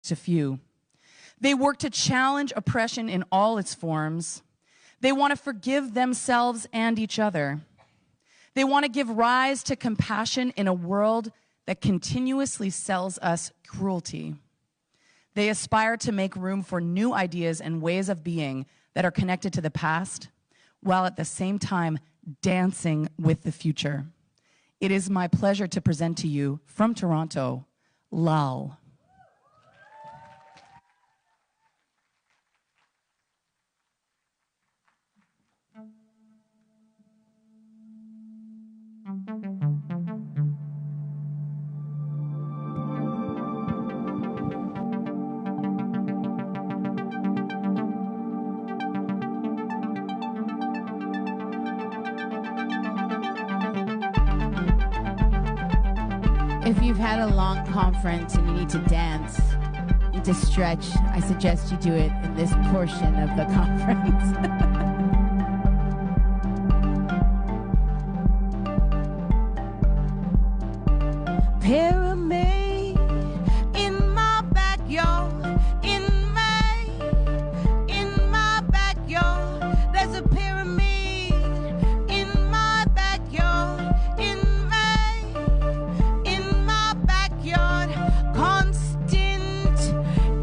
to few. They work to challenge oppression in all its forms. They want to forgive themselves and each other. They want to give rise to compassion in a world that continuously sells us cruelty. They aspire to make room for new ideas and ways of being that are connected to the past, while at the same time dancing with the future. It is my pleasure to present to you, from Toronto, Lal. If you've had a long conference and you need to dance, you need to stretch, I suggest you do it in this portion of the conference. Pyramid in my backyard, in my backyard, there's a pyramid in my backyard, in my backyard, constant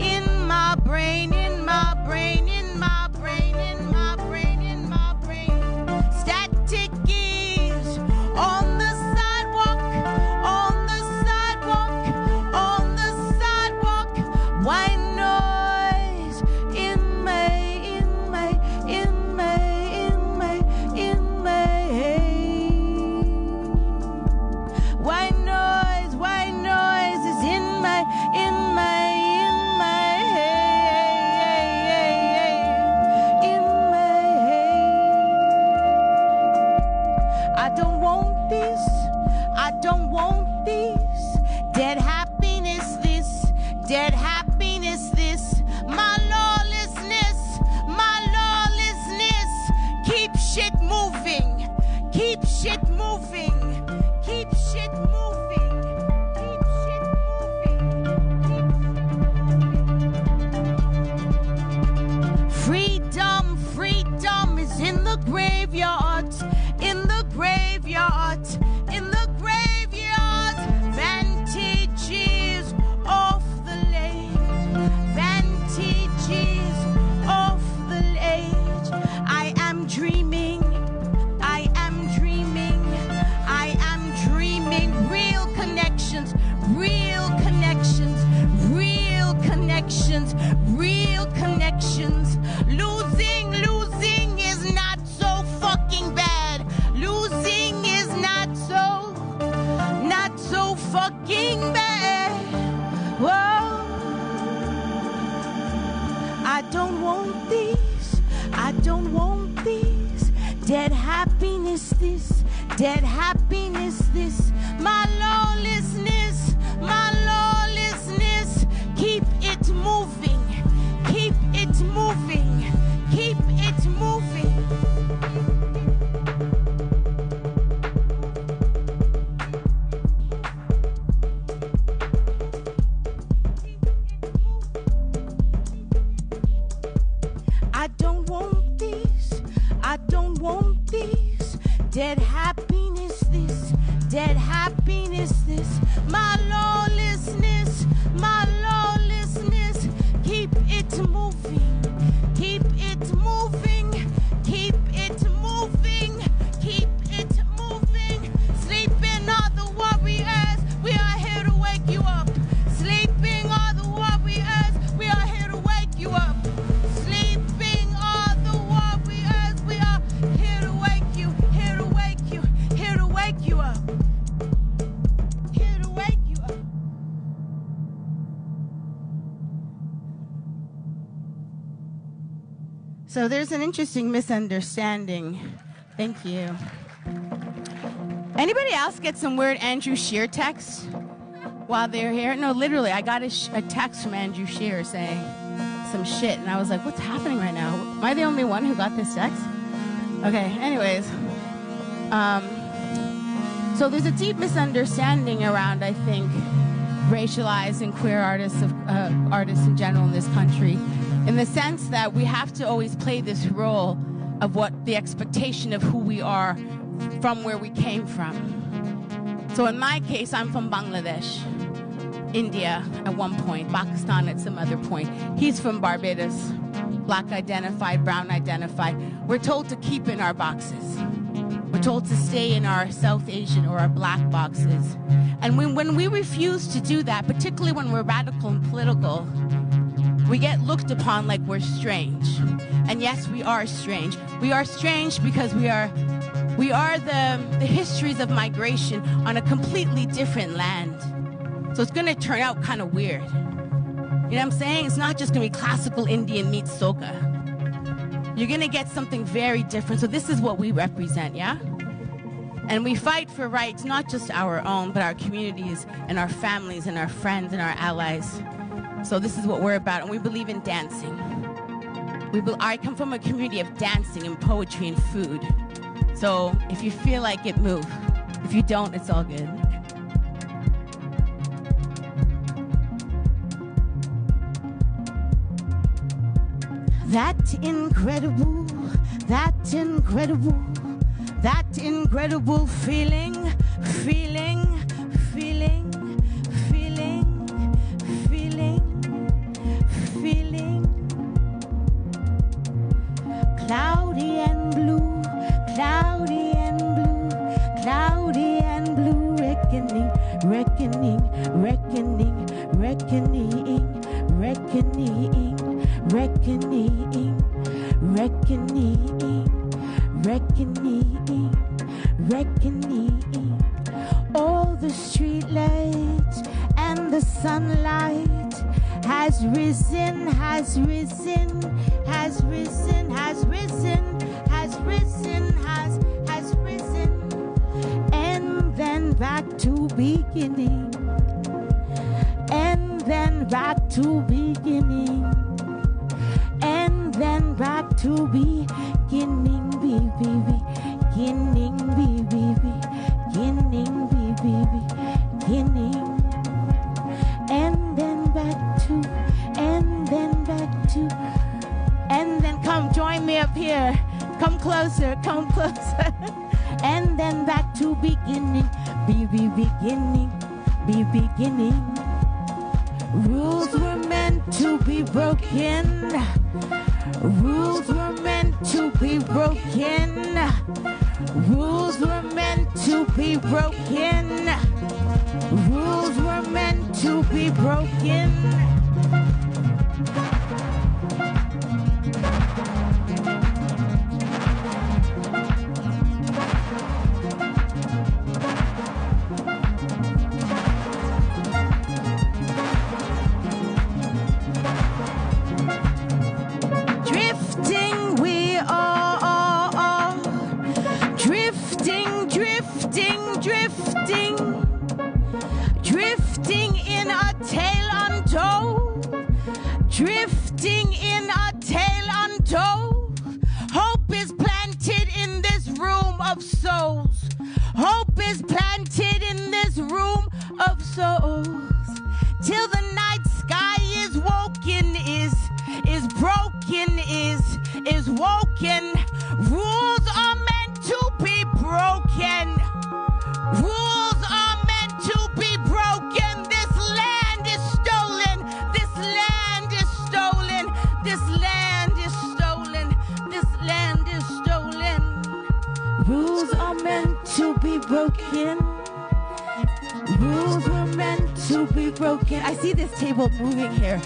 in my brain, in my brain, in my brain, in my brain, in my brain. Static is on the sidewalk, on the sidewalk, on the sidewalk. White noise in May, in May, in May, in May, in May. White noise is in May, in May, in May, in May. I don't want this, I don't want this. Dead happiness, this, dead happiness, this. My lawlessness, keep shit moving, keep shit moving, keep shit moving, keep shit moving. Freedom, freedom is in the graveyard, in the graveyard, in the graveyard. Vantages off the lake, vantages off the lake. I am dreaming, I am dreaming, I am dreaming. Real connections, real connections, real connections, real connections. Losing, losing is not so fucking bad. Losing is not so fucking bad. Whoa. I don't want this, I don't want this. Dead happiness, this, dead happiness, this. My lawlessness, keep it moving, keep it moving, keep it moving. I don't want this, I don't want this. Dead happiness, this, dead happiness, this. My lawlessness, keep it moving, keep it moving, keep it moving, keep it moving. Sleeping are the warriors, we are here to wake you up. Sleeping are the warriors, we are here to wake you up. Sleeping are the warriors, we are here to wake you, here to wake you, here to wake you up. Here to wake you up. So there's an interesting misunderstanding. Thank you. Anybody else get some weird Andrew Scheer text while they're here? No, literally, I got a text from Andrew Scheer saying some shit, and I was like, what's happening right now? Am I the only one who got this text? Okay, anyways. So there's a deep misunderstanding around, I think, racialized and queer artists in general in this country, in the sense that we have to always play this role of what the expectation of who we are from where we came from. So in my case, I'm from Bangladesh, India at one point, Pakistan at some other point. He's from Barbados, black identified, brown identified. We're told to keep in our boxes. We're told to stay in our South Asian or our black boxes. And when we refuse to do that, particularly when we're radical and political, we get looked upon like we're strange. And yes, we are strange. We are strange because we are the histories of migration on a completely different land. So it's going to turn out kind of weird. You know what I'm saying? It's not just going to be classical Indian meets soca. You're going to get something very different. So this is what we represent, yeah? And we fight for rights, not just our own, but our communities and our families and our friends and our allies. So this is what we're about, and we believe in dancing. I come from a community of dancing and poetry and food. So if you feel like it, move. If you don't, it's all good. That incredible feeling. Cloudy and blue, reckoning. All the street lights and the sunlight has risen. And then back to beginning. And then back to beginning. And then back to beginning, beginning. And then back to, and then come join me up here. Come closer. And then back to beginning, beginning. Rules were meant to be broken. Rules were meant to be broken. Rules were meant to be broken. Rules were meant to be broken. Drifting in a tale untold. Hope is planted in this room of souls. Hope is planted in this room of souls. Till the night sky is woken, is broken, is woken. Rules are meant to be broken. Rules are meant to be broken. This land is stolen. This land is stolen. This land is stolen. This land is stolen. Rules are meant to be broken. Rules were meant to be broken. I see this table moving here.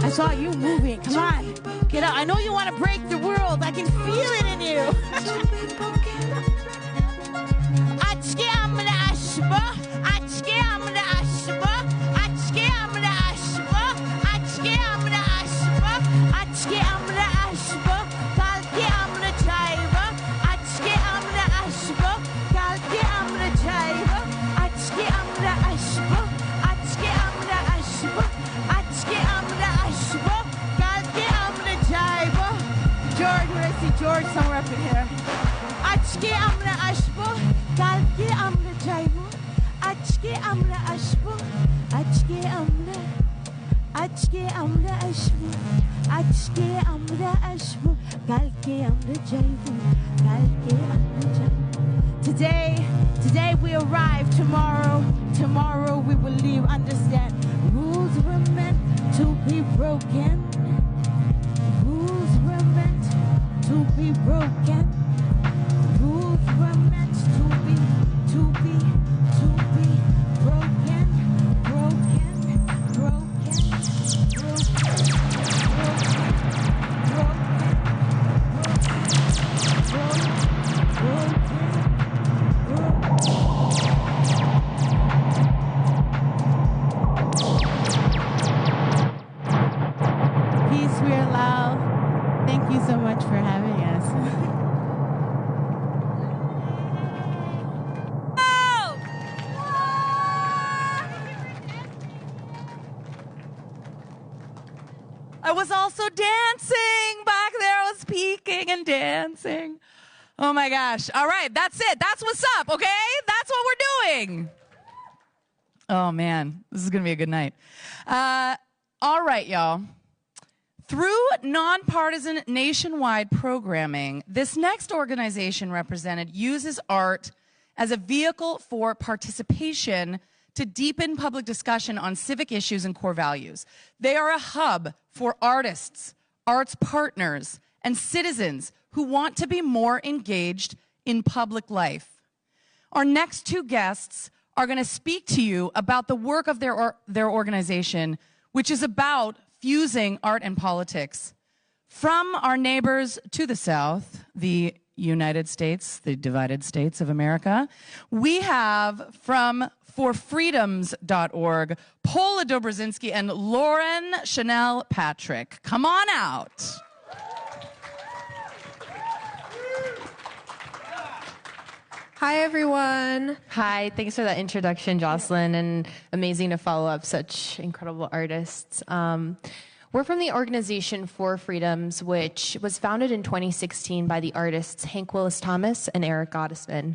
I saw you moving. Come on. Get up. I know you want to break the world. I can feel it in you. George, somewhere up in here. Achke amra ashbo, galke amra jaibo. Açke amra aşbu, açke amra, açke amra aşbu, açke amra aşbu, kalke amra jaybu, kalke amra jaybu. Today we arrive. Tomorrow we will leave. Understand, rules were meant to be broken. Rules were meant to be broken. Rules were meant to be broken, broken, broken, Peace, we are loud. Thank you so much for having us. I was also dancing back there. I was peeking and dancing. Oh my gosh. All right, that's it. That's what's up, okay? That's what we're doing. Oh man, this is going to be a good night. All right, y'all. Through nonpartisan nationwide programming, this next organization represented uses art as a vehicle for participation to deepen public discussion on civic issues and core values. They are a hub for artists, arts partners, and citizens who want to be more engaged in public life. Our next two guests are going to speak to you about the work of their organization, which is about fusing art and politics. From our neighbors to the south, the United States, the divided states of America, we have from forfreedoms.org, Paula Dobrzinski and Lauren Chanel Patrick. Come on out. Hi, everyone. Hi, thanks for that introduction, Jocelyn, and amazing to follow up such incredible artists. We're from the organization For Freedoms, which was founded in 2016 by the artists Hank Willis Thomas and Eric Gottesman.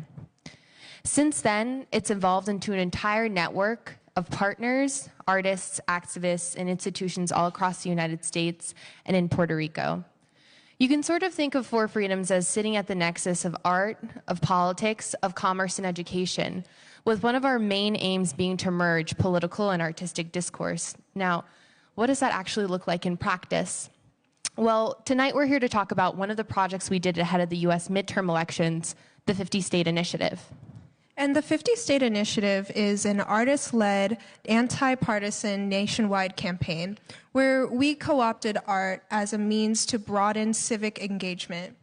Since then, it's evolved into an entire network of partners, artists, activists, and institutions all across the United States and in Puerto Rico. You can sort of think of For Freedoms as sitting at the nexus of art, of politics, of commerce and education, with one of our main aims being to merge political and artistic discourse. Now, what does that actually look like in practice? Well, tonight we're here to talk about one of the projects we did ahead of the US midterm elections, the 50-State Initiative. And the 50-State Initiative is an artist-led, anti-partisan nationwide campaign where we co-opted art as a means to broaden civic engagement.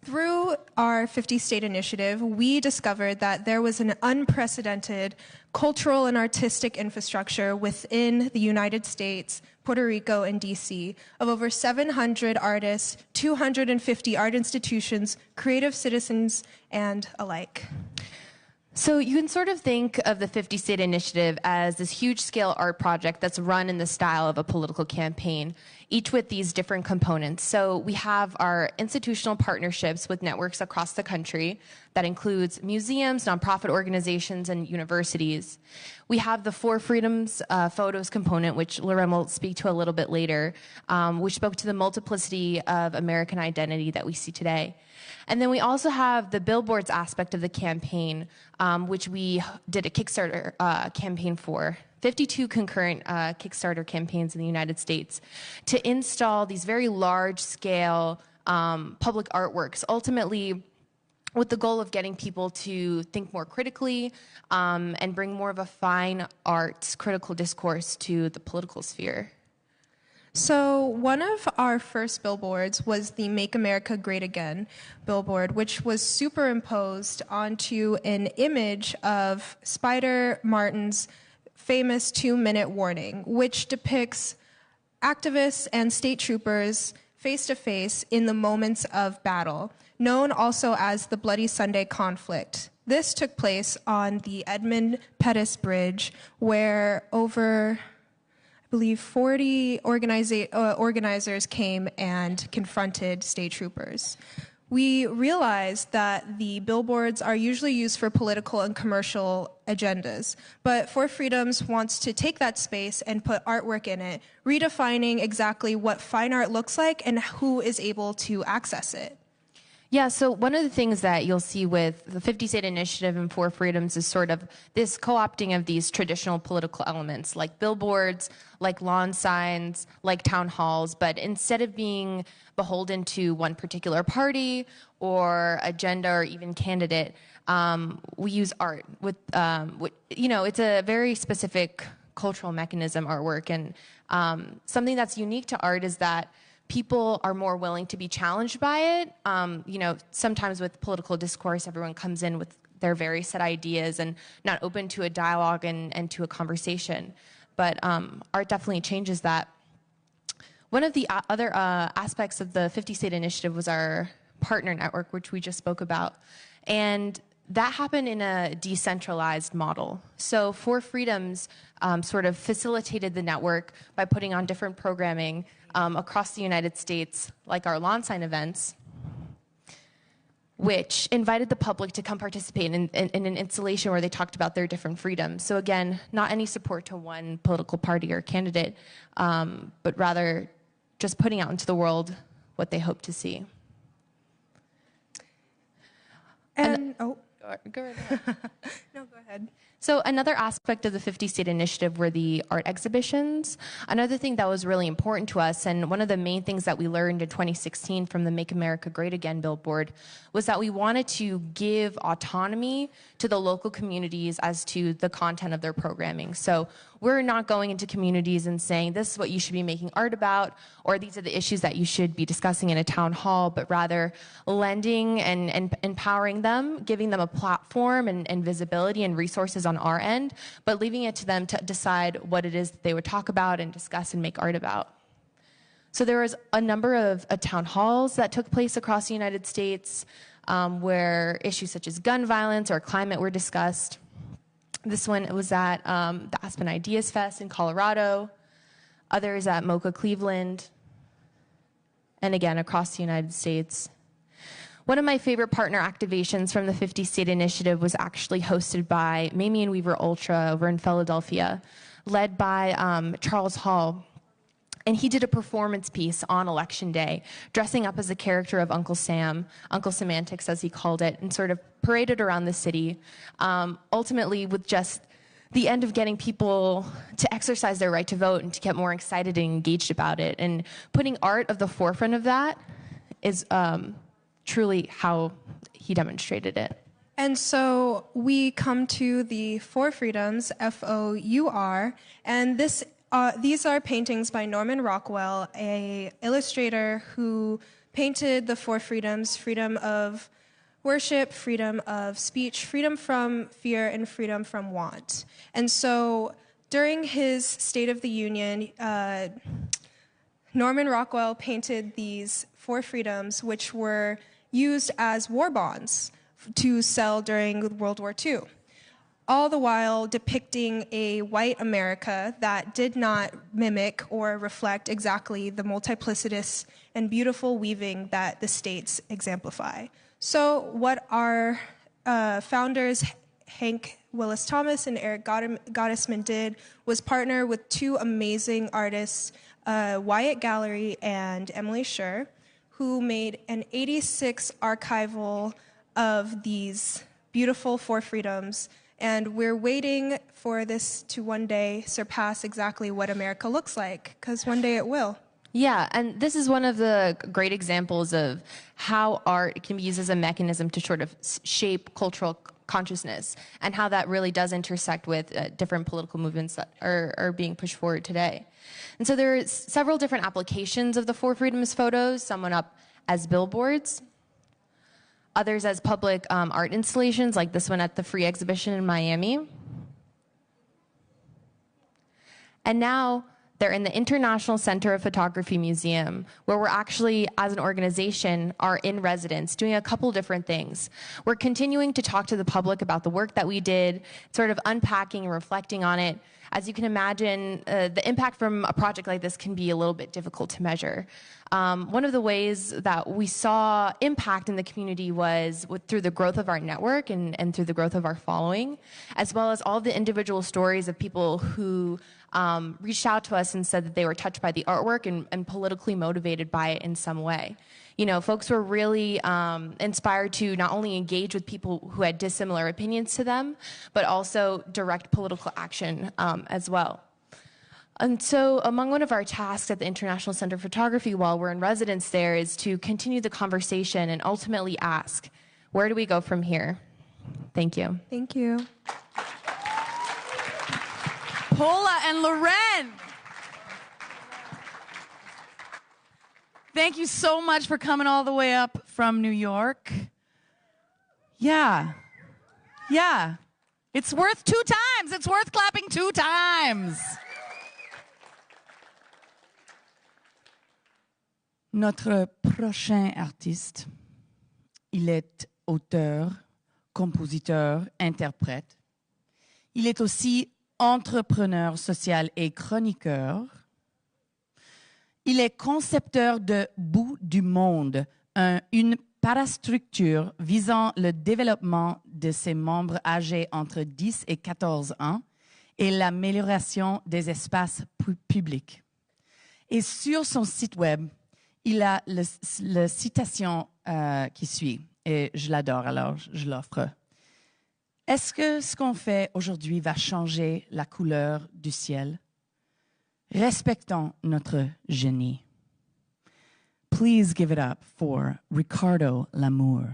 Through our 50-State Initiative, we discovered that there was an unprecedented cultural and artistic infrastructure within the United States, Puerto Rico, and DC of over 700 artists, 250 art institutions, creative citizens, and alike. So you can sort of think of the 50-State Initiative as this huge-scale art project that's run in the style of a political campaign, each with these different components. So we have our institutional partnerships with networks across the country that includes museums, nonprofit organizations, and universities. We have the For Freedoms photos component, which Lorraine will speak to a little bit later, which spoke to the multiplicity of American identity that we see today. And then we also have the billboards aspect of the campaign, which we did a Kickstarter campaign for, 52 concurrent Kickstarter campaigns in the United States to install these very large-scale public artworks, ultimately with the goal of getting people to think more critically and bring more of a fine arts critical discourse to the political sphere. So one of our first billboards was the Make America Great Again billboard, which was superimposed onto an image of Spider Martin's famous 2-minute warning, which depicts activists and state troopers face-to-face in the moments of battle, known also as the Bloody Sunday conflict. This took place on the Edmund Pettus Bridge, where over, I believe, 40 organizers came and confronted state troopers. we realized that the billboards are usually used for political and commercial agendas. But For Freedoms wants to take that space and put artwork in it, redefining exactly what fine art looks like and who is able to access it. Yeah, so one of the things that you'll see with the 50 State Initiative and For Freedoms is sort of this co-opting of these traditional political elements like billboards, like lawn signs, like town halls, but instead of being beholden to one particular party or agenda or even candidate, we use art with, it's a very specific cultural mechanism, artwork, and something that's unique to art is that people are more willing to be challenged by it. Sometimes with political discourse, everyone comes in with their very set ideas and not open to a dialogue and to a conversation. But art definitely changes that. One of the other aspects of the 50 State Initiative was our partner network, which we just spoke about. And that happened in a decentralized model. So For Freedoms sort of facilitated the network by putting on different programming across the United States, like our lawn sign events, which invited the public to come participate in an installation where they talked about their different freedoms. So again, not any support to one political party or candidate, but rather just putting out into the world what they hope to see. Go right ahead. No, go ahead. So another aspect of the 50 State Initiative were the art exhibitions. Another thing that was really important to us, and one of the main things that we learned in 2016 from the Make America Great Again billboard, was that we wanted to give autonomy to the local communities as to the content of their programming. So we're not going into communities and saying, this is what you should be making art about, or these are the issues that you should be discussing in a town hall, but rather lending and empowering them, giving them a platform and visibility and resources on our end, but leaving it to them to decide what it is that they would talk about and discuss and make art about. So there was a number of town halls that took place across the United States where issues such as gun violence or climate were discussed. This one was at the Aspen Ideas Fest in Colorado, others at MoCA Cleveland, and again across the United States. One of my favorite partner activations from the 50 State Initiative was actually hosted by Mamie and Weaver Ultra over in Philadelphia, led by Charles Hall. And he did a performance piece on Election Day, dressing up as a character of Uncle Sam, Uncle Semantics as he called it, and sort of paraded around the city, ultimately with just the end of getting people to exercise their right to vote and to get more excited and engaged about it. And putting art at the forefront of that is truly how he demonstrated it. And so we come to the For Freedoms, F-O-U-R, and these are paintings by Norman Rockwell, an illustrator who painted the four freedoms: freedom of worship, freedom of speech, freedom from fear, and freedom from want. And so during his State of the Union, Norman Rockwell painted these four freedoms, which were used as war bonds to sell during World War II, all the while depicting a white America that did not mimic or reflect exactly the multiplicitous and beautiful weaving that the states exemplify. So what our founders, Hank Willis Thomas and Eric Gottesman, did was partner with two amazing artists, Wyatt Gallery and Emily Scher, who made an 86 archival of these beautiful four freedoms. And we're waiting for this to one day surpass exactly what America looks like, because one day it will. Yeah, and this is one of the great examples of how art can be used as a mechanism to sort of shape cultural consciousness, and how that really does intersect with different political movements that are being pushed forward today. And so there are several different applications of the Four Freedoms photos, some went up as billboards, others as public art installations, like this one at the Free Exhibition in Miami. And now They're in the International Center of Photography Museum, where we're actually, as an organization, are in residence doing a couple different things. We're continuing to talk to the public about the work that we did, sort of unpacking and reflecting on it. As you can imagine, the impact from a project like this can be a little bit difficult to measure. One of the ways that we saw impact in the community was through the growth of our network and through the growth of our following, as well as all the individual stories of people who reached out to us and said that they were touched by the artwork and politically motivated by it in some way. You know, folks were really inspired to not only engage with people who had dissimilar opinions to them, but also direct political action as well. And so among one of our tasks at the International Center for Photography while we're in residence there is to continue the conversation and ultimately ask, where do we go from here? Thank you. Thank you. Paula and Loren. Thank you so much for coming all the way up from New York. Yeah. It's worth 2 times. It's worth clapping 2 times. Notre prochain artiste, il est auteur, compositeur, interprète. Il est aussi entrepreneur social et chroniqueur. Il est concepteur de Bout du monde, une parastructure visant le développement de ses membres âgés entre 10 et 14 ans et l'amélioration des espaces publics. Et sur son site web, il a la citation qui suit, et je l'adore, alors je l'offre. Est-ce que ce qu'on fait aujourd'hui va changer la couleur du ciel? Respectons notre génie. Please give it up for Ricardo Lamour.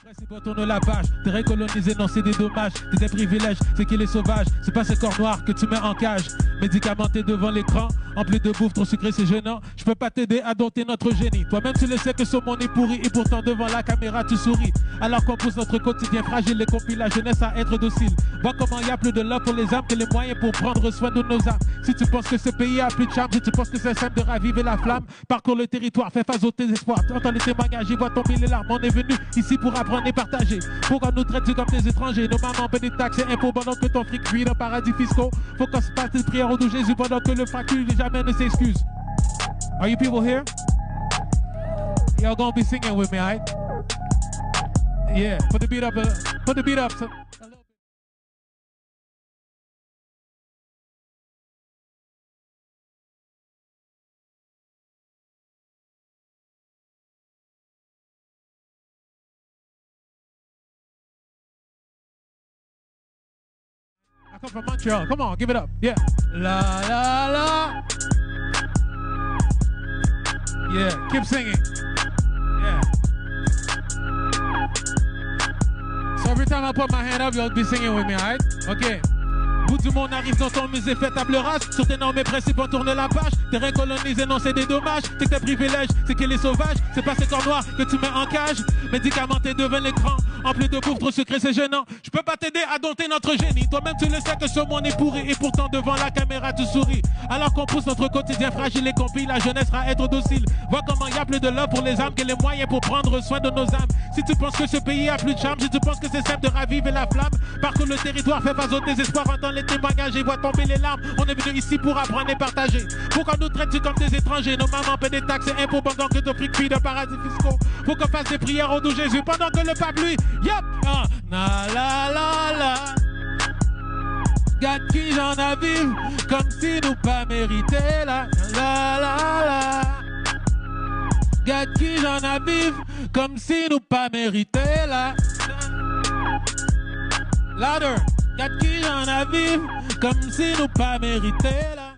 Principaux tourne la page, t'es récolonisé, non c'est des dommages, t'es des privilèges, c'est qu'il est sauvage, c'est pas ces corps noirs que tu mets en cage, médicamenté devant l'écran, en plus de bouffe, trop sucré c'est gênant, je peux pas t'aider à dompter notre génie, toi-même tu le sais que ce monde est pourri et pourtant devant la caméra tu souris, alors qu'on pousse notre quotidien fragile et compile la jeunesse à être docile, vois comment y a plus de love pour les âmes que les moyens pour prendre soin de nos âmes, si tu penses que ce pays a plus de charme, si tu penses que c'est simple de raviver la flamme, parcours le territoire, fais face aux tes espoirs, entends les témoignages, vois tomber les larmes, on est venu ici pour apprendre et partager. Pourquoi nous traites comme des étrangers? Nos mamans paient des taxes et impôts pendant que ton fric fuit dans paradis fiscaux. Faut qu'on se passe des prières au nom de Jésus pendant que le fracture jamais ne s'excuse. Are you people here? Y'all gonna be singing with me, alright? Yeah, put the beat up. Put the beat up. I come from Montreal. Come on, give it up. Yeah. La la la. Yeah, keep singing. Yeah. So every time I put my hand up, you'll be singing with me, alright? Okay. Bout du monde arrive dans ton musée, fait table rase. Sur tes normes et principes, on tourne la page. T'es récolonisé, non, c'est des dommages. C'est que tes privilèges, c'est qu'il est sauvage. C'est pas ces corps noirs que tu mets en cage. Médicamenté devant l'écran. En plus de bouffe, trop sucré, c'est gênant. Je peux pas t'aider à dompter notre génie. Toi-même, tu le sais que ce monde est pourri. Et pourtant, devant la caméra, tu souris. Alors qu'on pousse notre quotidien fragile et compile, la jeunesse à être docile. Vois comment y a plus de love pour les âmes que les moyens pour prendre soin de nos âmes. Si tu penses que ce pays a plus de charme, si tu penses que c'est simple de raviver la flamme, parcours le territoire, fais face au désespoir, entends les témoignages et vois tomber les larmes. On est venu ici pour apprendre et partager. Pourquoi nous traites-tu comme des étrangers? Nos mamans paient des taxes et impôts pendant que ton fric fuit de paradis fiscaux. Faut qu'on fasse des prières au nom de Jésus pendant que le pape lui, yep, na la la la. Regarde qui j'en a vivre comme si nous pas mérité la la la la. Regarde qui j'en a vivre comme si nous pas mérité la. Louder. Regarde qui j'en a vivre comme si nous pas mérité la.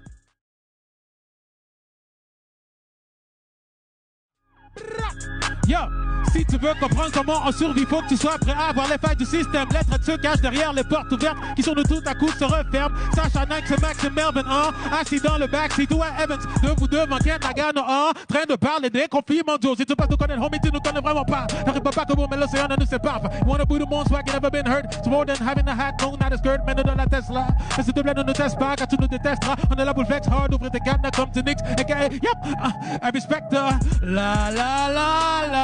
Yo, si tu veux comprendre comment on survit, faut que tu sois prêt à voir les failles du système. L'être se cache derrière les portes ouvertes qui sur nous tout à coup se referment. Sacha Nike, c'est Max et Melvin, assis dans le backseat ou à Evans. De vous deux manquez Nagano, train de parler des conflits mondiaux. Si tu passes nous connaître, homie, tu nous connais vraiment pas. N'arrive pas que vous, mais l'océan ne nous sépare. You wanna be the most swag, you never been hurt. It's more than having a hat, no, not a skirt, mais dans la Tesla. Mais s'il te plaît, ne nous teste pas, car tu nous détesteras. On est là pour le flex hard, ouvrir tes cadenas comme tu nix. aka, yep, I respect la la la la.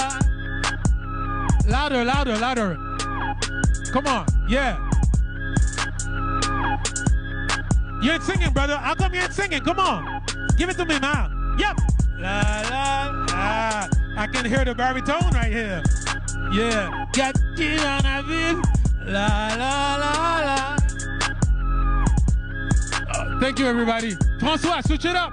Louder, louder, louder. Come on, yeah. You ain't singing, brother. How come you ain't singing? Come on. Give it to me now. Yep. La, la, la. I can hear the baritone right here. Yeah. Got you on a ville. La, la, la, la. Oh, thank you, everybody. François, switch it up.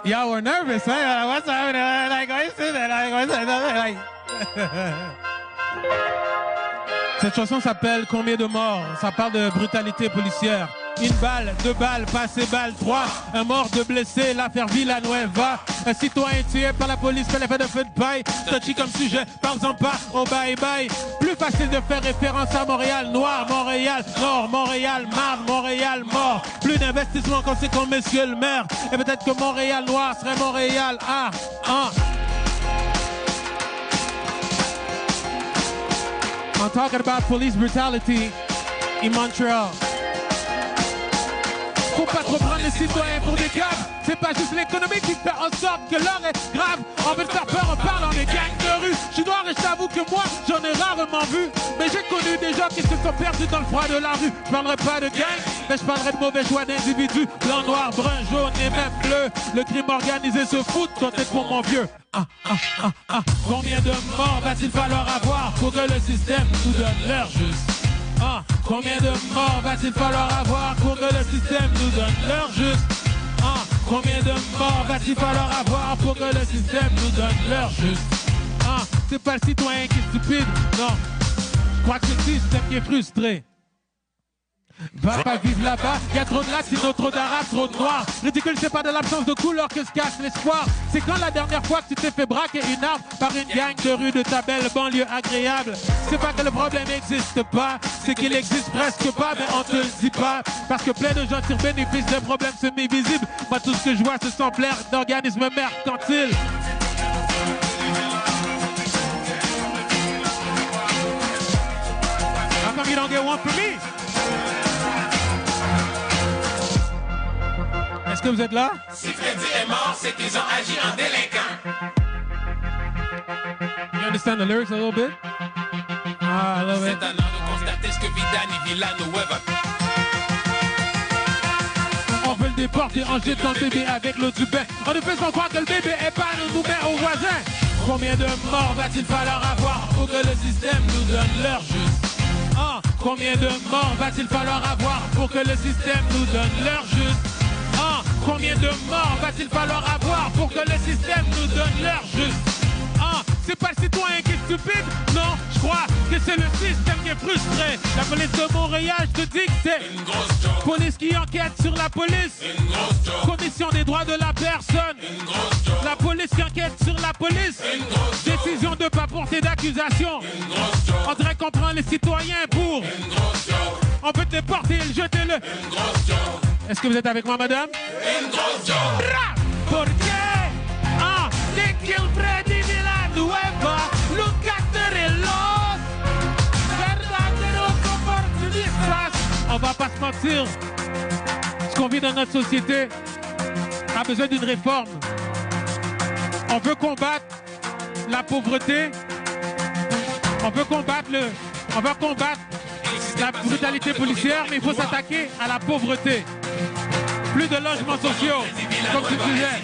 Y'all were nervous, huh? What's happening? Like, why you say that? Like, Cette chanson s'appelle Combien de morts? Ça parle de brutalité policière. Une balle, deux balles, passé balle, trois. Un mort, deux blessés, l'affaire Villanueva. Un citoyen tué par la police, fait l'effet de feu de paille. Touchy comme sujet, parle-en pas, oh bye bye. Plus facile de faire référence à Montréal, noir, Montréal, nord, Montréal, marne, Montréal, mort. Plus d'investissement conséquent, monsieur le maire. Et peut-être que Montréal noir serait Montréal, I'm talking about police brutality in Montreal. Faut pas trop prendre les citoyens pour des caves. C'est pas juste l'économie qui fait en sorte que l'heure est grave. On veut te faire peur en parlant des gangs de rue. Je suis noir et je t'avoue que moi, j'en ai rarement vu. Mais j'ai connu des gens qui se sont perdus dans le froid de la rue. Je parlerai pas de gang, mais je parlerai de mauvais choix d'individus. Blanc, noir, brun, jaune et même bleu. Le crime organisé se fout de tête pour mon vieux. Combien de morts va-t-il falloir avoir pour que le système nous donne l'heure juste? Combien de morts va-t-il falloir avoir pour que le système nous donne l'heure juste? Combien de morts va-t-il falloir avoir pour que le système nous donne l'heure juste? C'est pas le citoyen qui est stupide, non. Je crois que c'est le système qui est frustré. Va pas vivre là-bas, y'a trop de lacs, sinon trop d'arabes, trop de noirs. Ridicule, c'est pas de l'absence de couleur que se cache l'espoir. C'est quand la dernière fois que tu t'es fait braquer une arme par une gang de rue de ta belle banlieue agréable. C'est pas que le problème n'existe pas, c'est qu'il existe presque pas, mais on te le dit pas. Parce que plein de gens tirent bénéfice des problèmes semi-visibles. Moi tout ce que je vois ce sont plein d'organismes mercantiles. How come you don't get one for me? Est-ce que vous êtes là? Si Freddy est mort, c'est qu'ils ont agi en délinquant. You understand the lyrics a little bit? I love it. C'est un an de constater ce que Vidani Villanueva. On veut le déporter en jetant le bébé avec l'eau du bain. On ne fait sans croire que le bébé est pas nous met aux voisins. Combien de morts va-t-il falloir avoir pour que le système nous donne l'heure juste? Combien de morts va-t-il falloir avoir pour que le système nous donne l'heure juste? Combien de morts va-t-il falloir avoir pour que le système nous donne l'heure juste? C'est pas le citoyen qui est stupide, non, je crois que c'est le système qui est frustré. La police de Montréal, je te dis que c'est une grosse joke. Police qui enquête sur la police. Une grosse joke. Commission des droits de la personne. Une grosse joke. La police qui enquête sur la police. Une grosse joke. Décision de pas porter d'accusation. Une grosse joke. On dirait qu'on prend les citoyens pour. Une grosse joke. On peut te déporter, jeter-le. Une grosse joke. Est-ce que vous êtes avec moi, madame? Une grosse joke. Porque te que el Freddy Villanueva, los acteurs, verdaderos oportunistas. On va pas se mentir, ce qu'on vit dans notre société a besoin d'une réforme. On veut combattre la pauvreté, on veut combattre la brutalité policière, mais il faut s'attaquer à la pauvreté. Plus de logements sociaux, comme tu disais.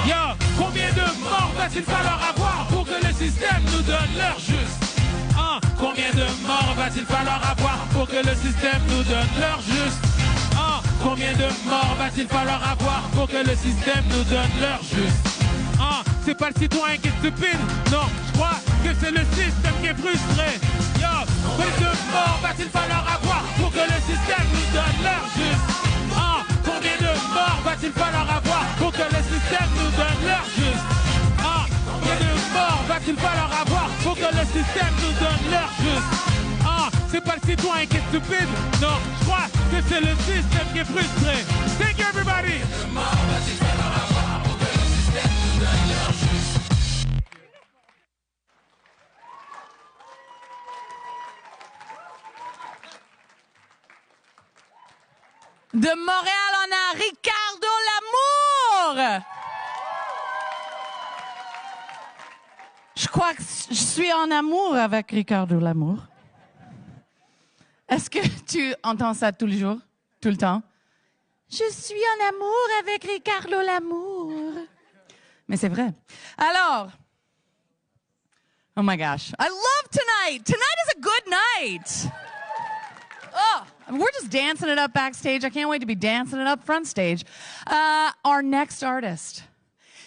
Yo, combien de morts va-t-il falloir avoir pour que le système nous donne l'heure juste? Combien de morts va-t-il falloir avoir pour que le système nous donne l'heure juste? Combien de morts va-t-il falloir avoir pour que le système nous donne l'heure juste? C'est pas le citoyen qui est stupide, non, je crois que c'est le système qui est frustré. Yo, combien de morts va-t-il falloir avoir pour que le système nous donne l'heure juste? Combien de morts va-t-il il va leur avoir. Faut que le système nous donne leur juste. Ah, c'est pas le citoyen qui est stupide. Non, je crois que c'est le système qui est frustré. Thank you everybody. De Montréal, on a Ricardo Lamour. Je crois que je suis en amour avec Ricardo Lamour. Est-ce que tu entends ça tous les jours, tout le temps? Je suis en amour avec Ricardo Lamour. Mais c'est vrai. Alors, oh my gosh, I love tonight. Tonight is a good night. Oh, we're just dancing it up backstage. I can't wait to be dancing it up front stage. Our next artist.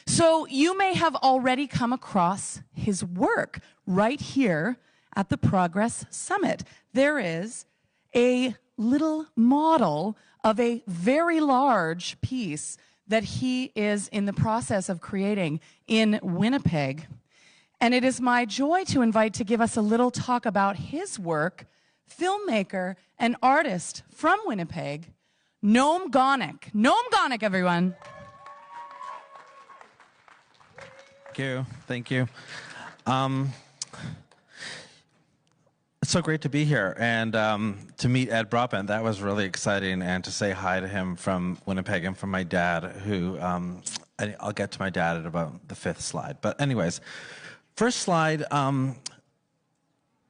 So you may have already come across his work right here at the Progress Summit. There is a little model of a very large piece that he is in the process of creating in Winnipeg. And it is my joy to invite to give us a little talk about his work, filmmaker and artist from Winnipeg, Noam Gonick. Noam Gonick, everyone. Thank you. It's so great to be here and to meet Ed Broadbent. That was really exciting, and to say hi to him from Winnipeg and from my dad, who I'll get to my dad at about the 5th slide. But anyways, first slide.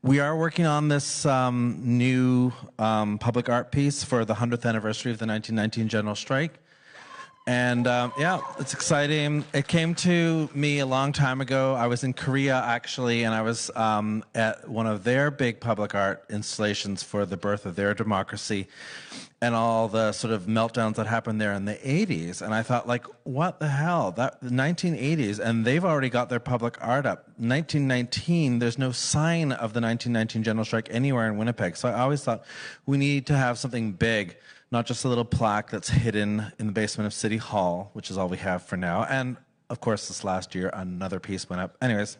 We are working on this new public art piece for the 100th anniversary of the 1919 General Strike. And yeah, it's exciting. It came to me a long time ago. I was in Korea, actually, and I was at one of their big public art installations for the birth of their democracy and all the sort of meltdowns that happened there in the 80s. And I thought, like, what the hell? The 1980s, and they've already got their public art up. 1919, there's no sign of the 1919 General Strike anywhere in Winnipeg. So I always thought we need to have something big, not just a little plaque that's hidden in the basement of City Hall, which is all we have for now. And, of course, this last year, another piece went up. Anyways,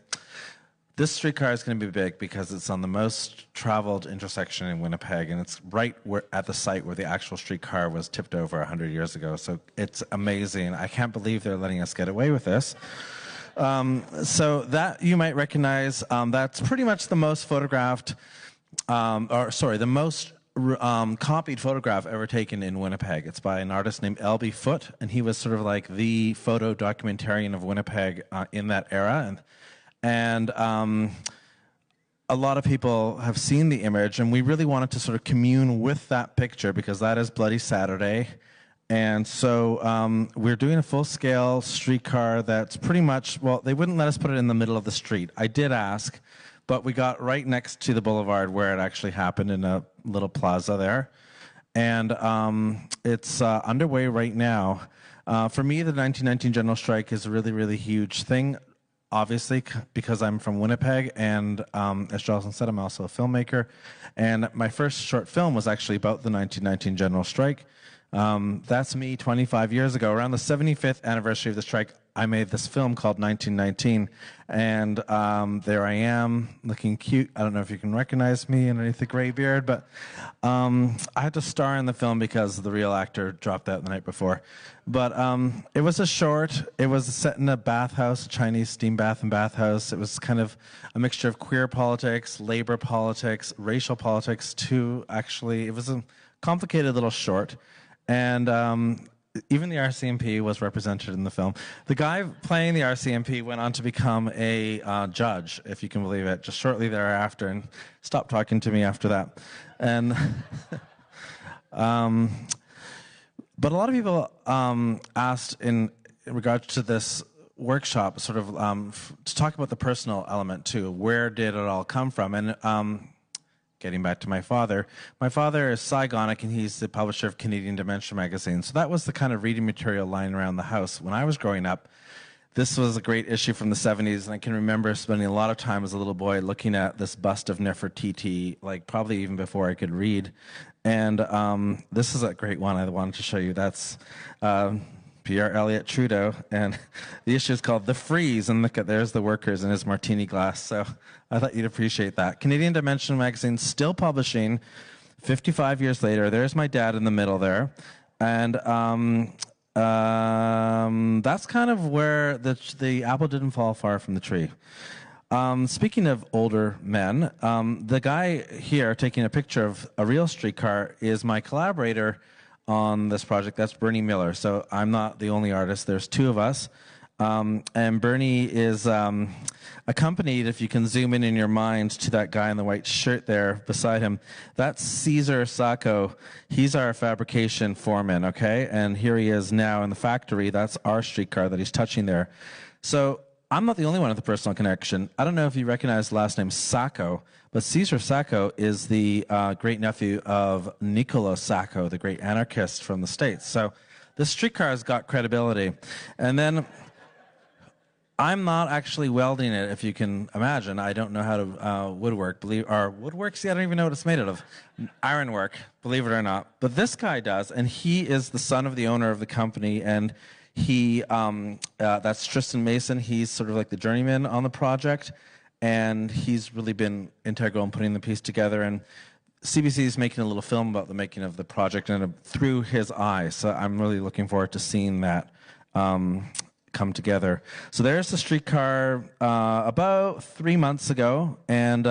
this streetcar is going to be big because it's on the most traveled intersection in Winnipeg, and it's right at the site where the actual streetcar was tipped over 100 years ago. So it's amazing. I can't believe they're letting us get away with this. So that you might recognize, that's pretty much the most photographed, the most copied photograph ever taken in Winnipeg. It's by an artist named L.B. Foote, and he was sort of like the photo documentarian of Winnipeg in that era. And a lot of people have seen the image, and we really wanted to sort of commune with that picture because that is Bloody Saturday. And so we're doing a full-scale streetcar that's pretty much, well, they wouldn't let us put it in the middle of the street. I did ask, but we got right next to the boulevard where it actually happened in a little plaza there. And it's underway right now. For me, the 1919 General Strike is a really, really huge thing, obviously, because I'm from Winnipeg. And as Jocelyn said, I'm also a filmmaker. And my first short film was actually about the 1919 General Strike. That's me 25 years ago. Around the 75th anniversary of the strike, I made this film called 1919, and there I am, looking cute. I don't know if you can recognize me underneath the gray beard, but I had to star in the film because the real actor dropped out the night before. But it was a short. It was set in a bathhouse, a Chinese steam bath and bathhouse. It was kind of a mixture of queer politics, labor politics, racial politics, too, actually. It was a complicated little short. And even the RCMP was represented in the film. The guy playing the RCMP went on to become a judge, if you can believe it, just shortly thereafter, and stopped talking to me after that. And but a lot of people asked in regards to this workshop, sort of to talk about the personal element too. Where did it all come from? And getting back to my father is Cy Gonick, and he's the publisher of Canadian Dementia magazine. So that was the kind of reading material lying around the house. When I was growing up, this was a great issue from the 70s, and I can remember spending a lot of time as a little boy looking at this bust of Nefertiti, like probably even before I could read. And this is a great one I wanted to show you. That's Pierre Elliott Trudeau, and the issue is called The Freeze, and look at, there's the workers in his martini glass, so I thought you'd appreciate that. Canadian Dimension magazine still publishing 55 years later. There's my dad in the middle there, and that's kind of where the apple didn't fall far from the tree. Speaking of older men, the guy here taking a picture of a real streetcar is my collaborator on this project. That's Bernie Miller. So I'm not the only artist. There's two of us. And Bernie is accompanied, if you can zoom in your mind, to that guy in the white shirt there beside him. That's Cesar Sacco. He's our fabrication foreman, okay? And here he is now in the factory. That's our streetcar that he's touching there. So I'm not the only one with a personal connection. I don't know if you recognize the last name Sacco, but Cesar Sacco is the great-nephew of Niccolo Sacco, the great anarchist from the States. So this streetcar has got credibility. And then I'm not actually welding it, if you can imagine. I don't know how to woodwork. Woodwork? See, I don't even know what it's made out of. Ironwork, believe it or not. But this guy does, and he is the son of the owner of the company, and he, that's Tristan Mason. He's sort of like the journeyman on the project, and he's really been integral in putting the piece together. And CBC is making a little film about the making of the project and through his eyes. So I'm really looking forward to seeing that come together. So there's the streetcar about 3 months ago, and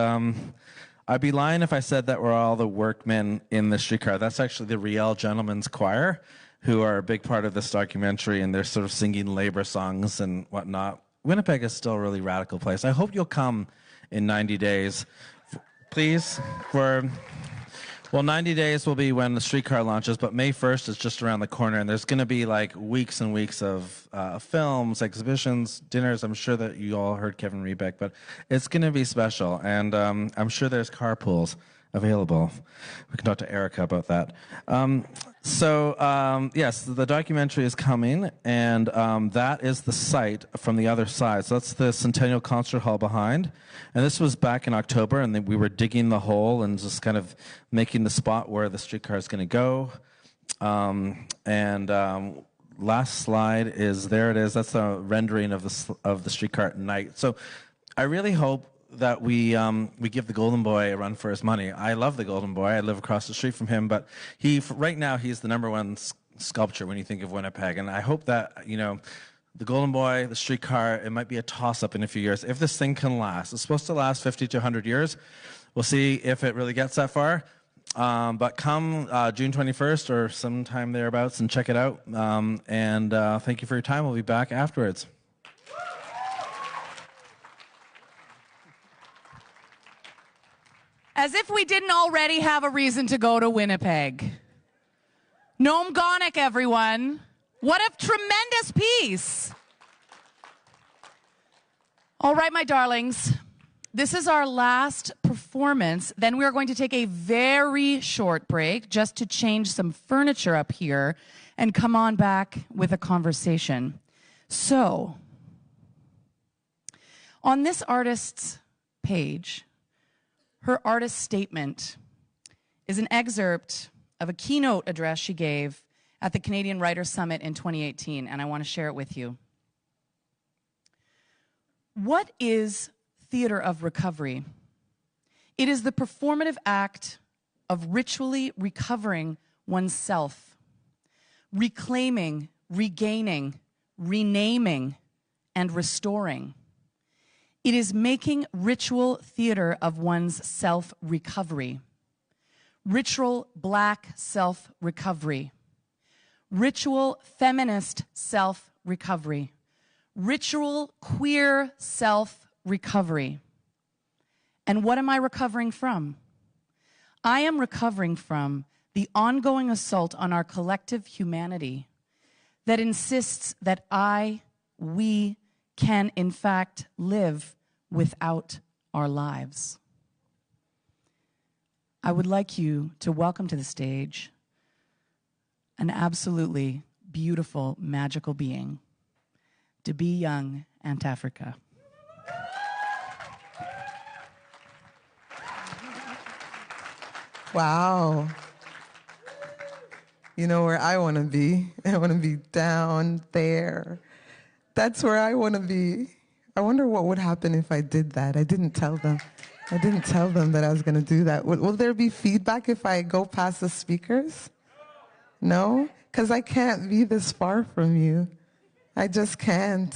I'd be lying if I said that we're all the workmen in the streetcar. That's actually the Riel Gentlemen's Choir, who are a big part of this documentary, and they're sort of singing labor songs and whatnot. Winnipeg is still a really radical place. I hope you'll come in 90 days. Please, well, 90 days will be when the streetcar launches, but May 1st is just around the corner, and there's going to be like weeks and weeks of films, exhibitions, dinners. I'm sure that you all heard Kevin Rebeck, but it's going to be special, and I'm sure there's carpools available. We can talk to Erica about that. Yes, the documentary is coming, and that is the site from the other side. So that's the Centennial Concert Hall behind. And this was back in October, and we were digging the hole and just kind of making the spot where the streetcar is going to go. Last slide is, there it is. That's a rendering of the streetcar at night. So I really hope that we give the Golden Boy a run for his money. I love the Golden Boy. I live across the street from him, but right now he's the #1 sculpture when you think of Winnipeg. And I hope that, the Golden Boy, the streetcar, it might be a toss-up in a few years. If this thing can last, it's supposed to last 50 to 100 years. We'll see if it really gets that far. But come June 21st or sometime thereabouts and check it out. Thank you for your time. We'll be back afterwards. As if we didn't already have a reason to go to Winnipeg. Noam Gonick, everyone. What a tremendous piece. All right, my darlings. This is our last performance. Then we are going to take a very short break just to change some furniture up here and come on back with a conversation. So, on this artist's page, her artist statement is an excerpt of a keynote address she gave at the Canadian Writers' Summit in 2018, and I want to share it with you. What is theater of recovery? It is the performative act of ritually recovering oneself, reclaiming, regaining, renaming, and restoring. It is making ritual theater of one's self-recovery. Ritual Black self-recovery. Ritual feminist self-recovery. Ritual queer self-recovery. And what am I recovering from? I am recovering from the ongoing assault on our collective humanity that insists that we can in fact live without our lives. I would like you to welcome to the stage an absolutely beautiful, magical being, to be young, Aunt Africa. Wow. You know where I want to be? I want to be down there. That's where I want to be. I wonder what would happen if I did that. I didn't tell them. I didn't tell them that I was going to do that. Will there be feedback if I go past the speakers? No? Because I can't be this far from you. I just can't.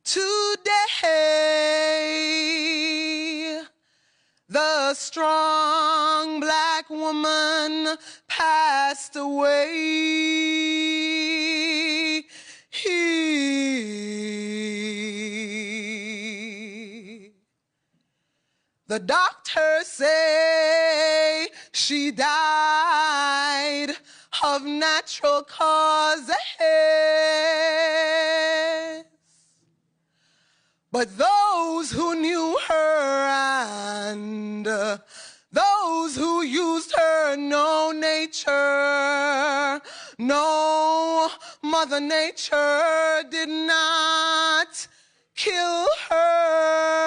Today, the strong black woman passed away. The doctors say she died of natural causes. But those who knew her and those who used her know nature, no, Mother Nature did not kill her.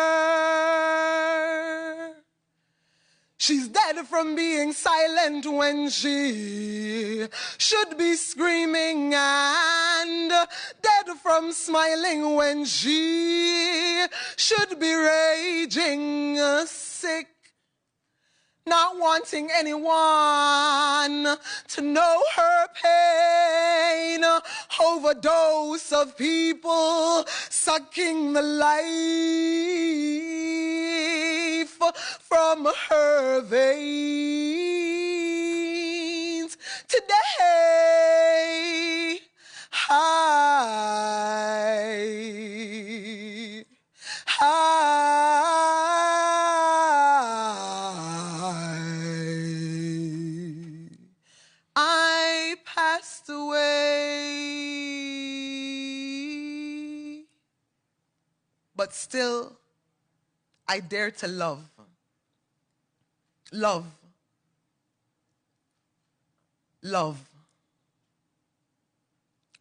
She's dead from being silent when she should be screaming, and dead from smiling when she should be raging, sick, not wanting anyone to know her pain. Overdose of people sucking the life from her veins. Today, I passed away, but still I dare to love. Love. Love.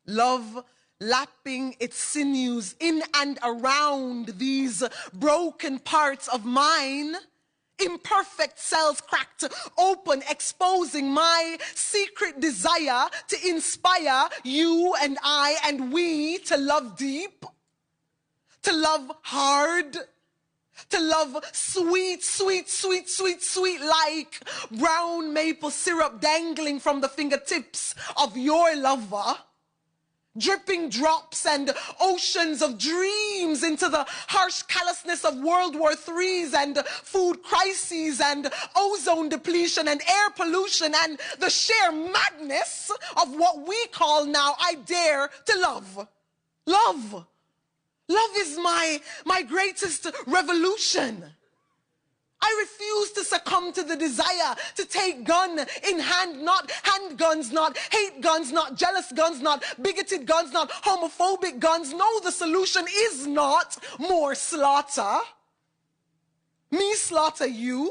Love lapping its sinews in and around these broken parts of mine. Imperfect cells cracked open, exposing my secret desire to inspire you and I and we to love deep, to love hard, to love sweet, sweet, sweet, sweet, sweet, like brown maple syrup dangling from the fingertips of your lover. Dripping drops and oceans of dreams into the harsh callousness of World War III's and food crises and ozone depletion and air pollution and the sheer madness of what we call now, I dare to love. Love. Love is my greatest revolution. I refuse to succumb to the desire to take gun in hand, not handguns, not hate guns, not jealous guns, not bigoted guns, not homophobic guns. No, the solution is not more slaughter. Me slaughter you.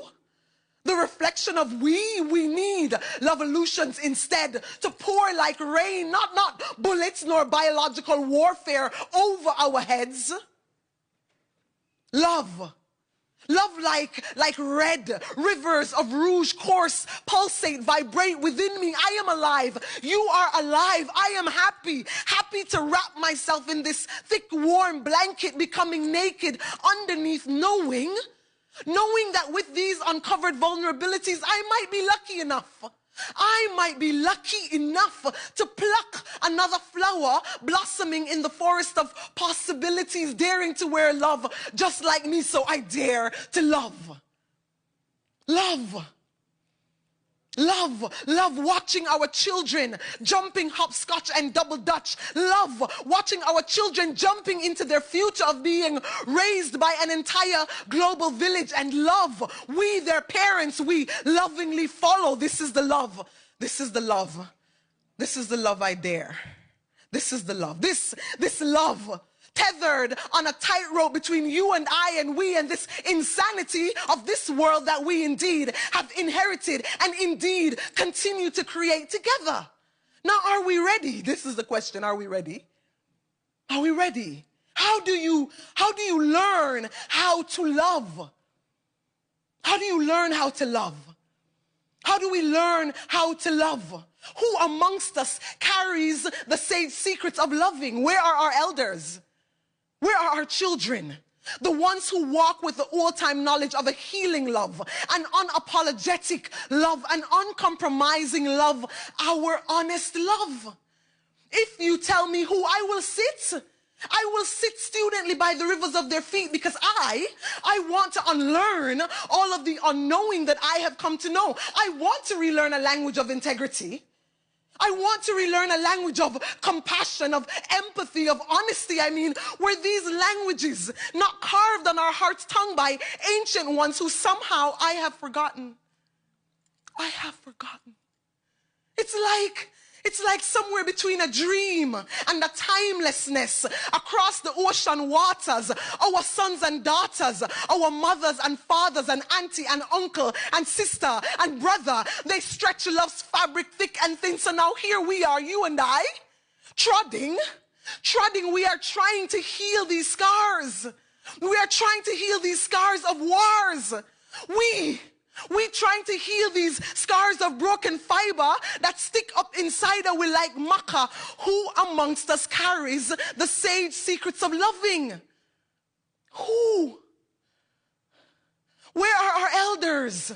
The reflection of we need revolutions instead to pour like rain, not bullets nor biological warfare over our heads. Love. Love like red rivers of rouge course, pulsate, vibrate within me. I am alive. You are alive. I am happy. Happy to wrap myself in this thick, warm blanket, becoming naked underneath, knowing that with these uncovered vulnerabilities, I might be lucky enough. I might be lucky enough to pluck another flower blossoming in the forest of possibilities, daring to wear love just like me, so I dare to love. Love. Love, love watching our children jumping hopscotch and double dutch. Love watching our children jumping into their future of being raised by an entire global village. And love, we their parents, we lovingly follow. This is the love. This is the love. This is the love I dare. This is the love. This love. Tethered on a tightrope between you and I and we and this insanity of this world that we indeed have inherited and indeed continue to create together. Now, are we ready? This is the question. Are we ready? Are we ready? How do you learn how to love? How do you learn how to love? How do we learn how to love? Who amongst us carries the sage secrets of loving? Where are our elders? Where are our children? The ones who walk with the all-time knowledge of a healing love, an unapologetic love, an uncompromising love, our honest love. If you tell me who, I will sit studently by the rivers of their feet, because I want to unlearn all of the unknowing that I have come to know. I want to relearn a language of integrity. I want to relearn a language of compassion, of empathy, of honesty. I mean, were these languages not carved on our heart's tongue by ancient ones who somehow I have forgotten? I have forgotten. It's like somewhere between a dream and a timelessness across the ocean waters. Our sons and daughters, our mothers and fathers and auntie and uncle and sister and brother, they stretch love's fabric thick and thin. So now here we are, you and I, trodding. We are trying to heal these scars. We are trying to heal these scars of wars. We trying to heal these scars of broken fiber that stick up inside us like maca. Who amongst us carries the sage secrets of loving? Who? Where are our elders?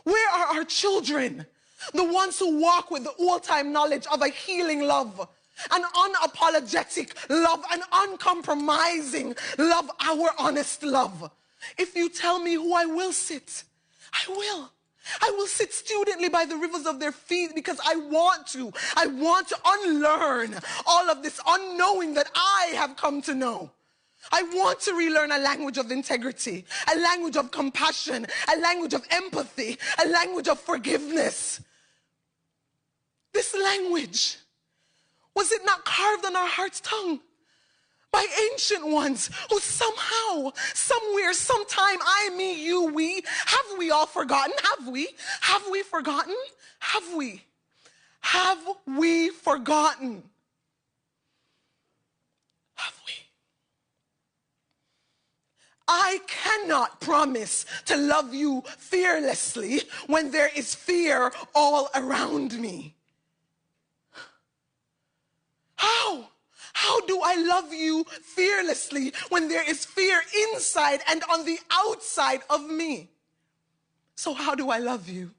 Where are our children? The ones who walk with the all-time knowledge of a healing love, an unapologetic love, an uncompromising love, our honest love. If you tell me who, I will sit. I will sit studently by the rivers of their feet, because I want to unlearn all of this unknowing that I have come to know. I want to relearn a language of integrity, a language of compassion, a language of empathy, a language of forgiveness. This language, was it not carved on our heart's tongue by ancient ones who somehow, somewhere, sometime, I, me, you, we, have we all forgotten? Have we? Have we forgotten? Have we? Have we forgotten? Have we? I cannot promise to love you fearlessly when there is fear all around me. How? How do I love you fearlessly when there is fear inside and on the outside of me? So how do I love you?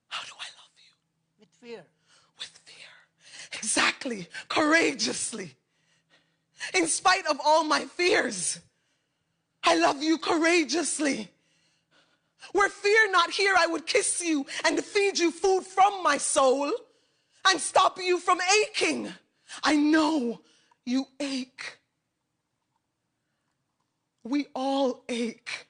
How do I love you? With fear. With fear. Exactly. Courageously. In spite of all my fears, I love you courageously. Were fear not here, I would kiss you and feed you food from my soul and stop you from aching. I know you ache. We all ache.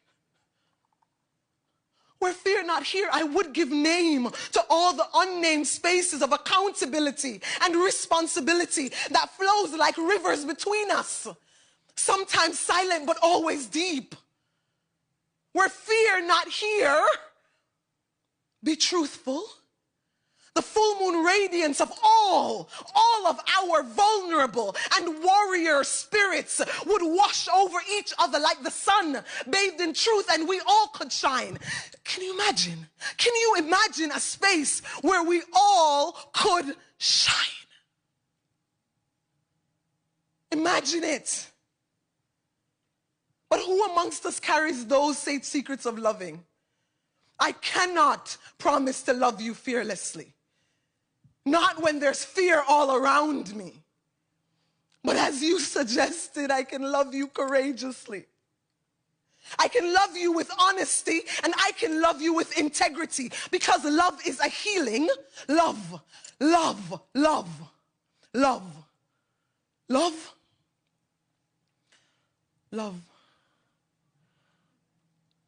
Were fear not here, I would give name to all the unnamed spaces of accountability and responsibility that flows like rivers between us, sometimes silent but always deep. Were fear not here, be truthful. The full moon radiance of all of our vulnerable and warrior spirits would wash over each other like the sun bathed in truth, and we all could shine. Can you imagine? Can you imagine a space where we all could shine? Imagine it. But who amongst us carries those sage secrets of loving? I cannot promise to love you fearlessly. Not when there's fear all around me. But as you suggested, I can love you courageously. I can love you with honesty, and I can love you with integrity, because love is a healing. Love, love, love, love, love, love,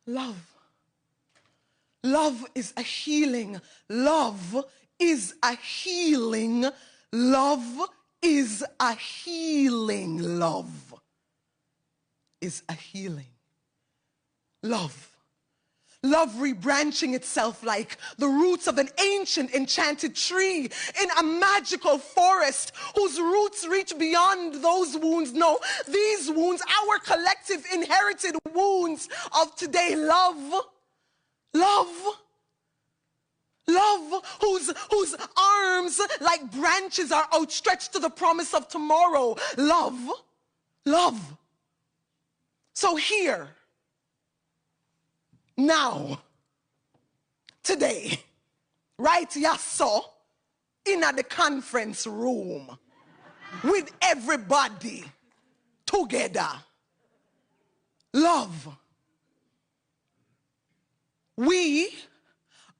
love. Love is a healing. Love is a healing. Love is a healing. Love is a healing. Love. Love rebranching itself like the roots of an ancient enchanted tree in a magical forest whose roots reach beyond those wounds. No, these wounds, our collective inherited wounds of today. Love. Love. Love whose arms like branches are outstretched to the promise of tomorrow. Love. Love. So here, now, today, right, yes, so, in the conference room, with everybody together. Love. We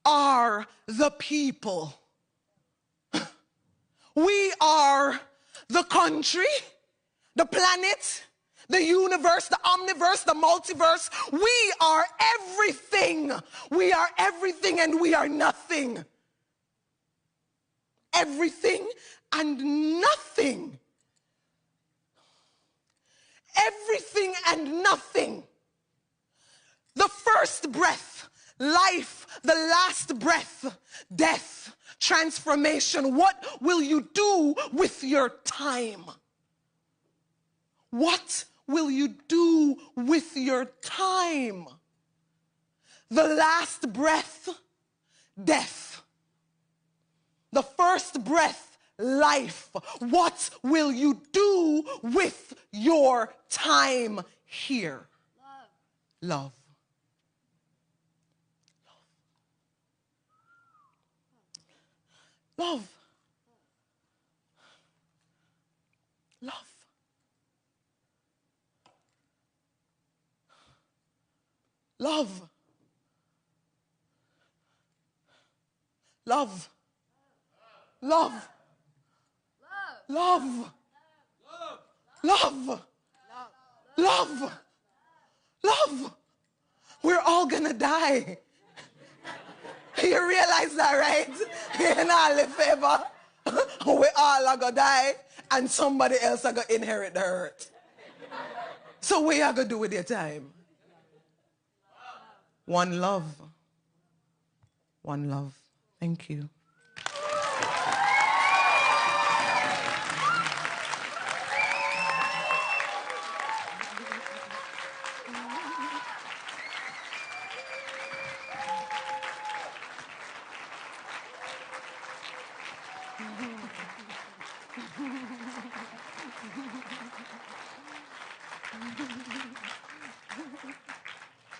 are the people. We are the country, the planet, the universe, the omniverse, the multiverse. We are everything. We are everything and we are nothing. Everything and nothing. Everything and nothing. The first breath, life, the last breath, death, transformation. What will you do with your time? What will you do with your time? The last breath, death. The first breath, life. What will you do with your time here? Love. Love. Love. Love. Love. Love. Love. Love. Love. Love. We're all gonna die. You realize that, right? You know, live forever. We all are gonna die, and somebody else are gonna inherit the earth. So what you gonna do with your time? One love. One love. Thank you.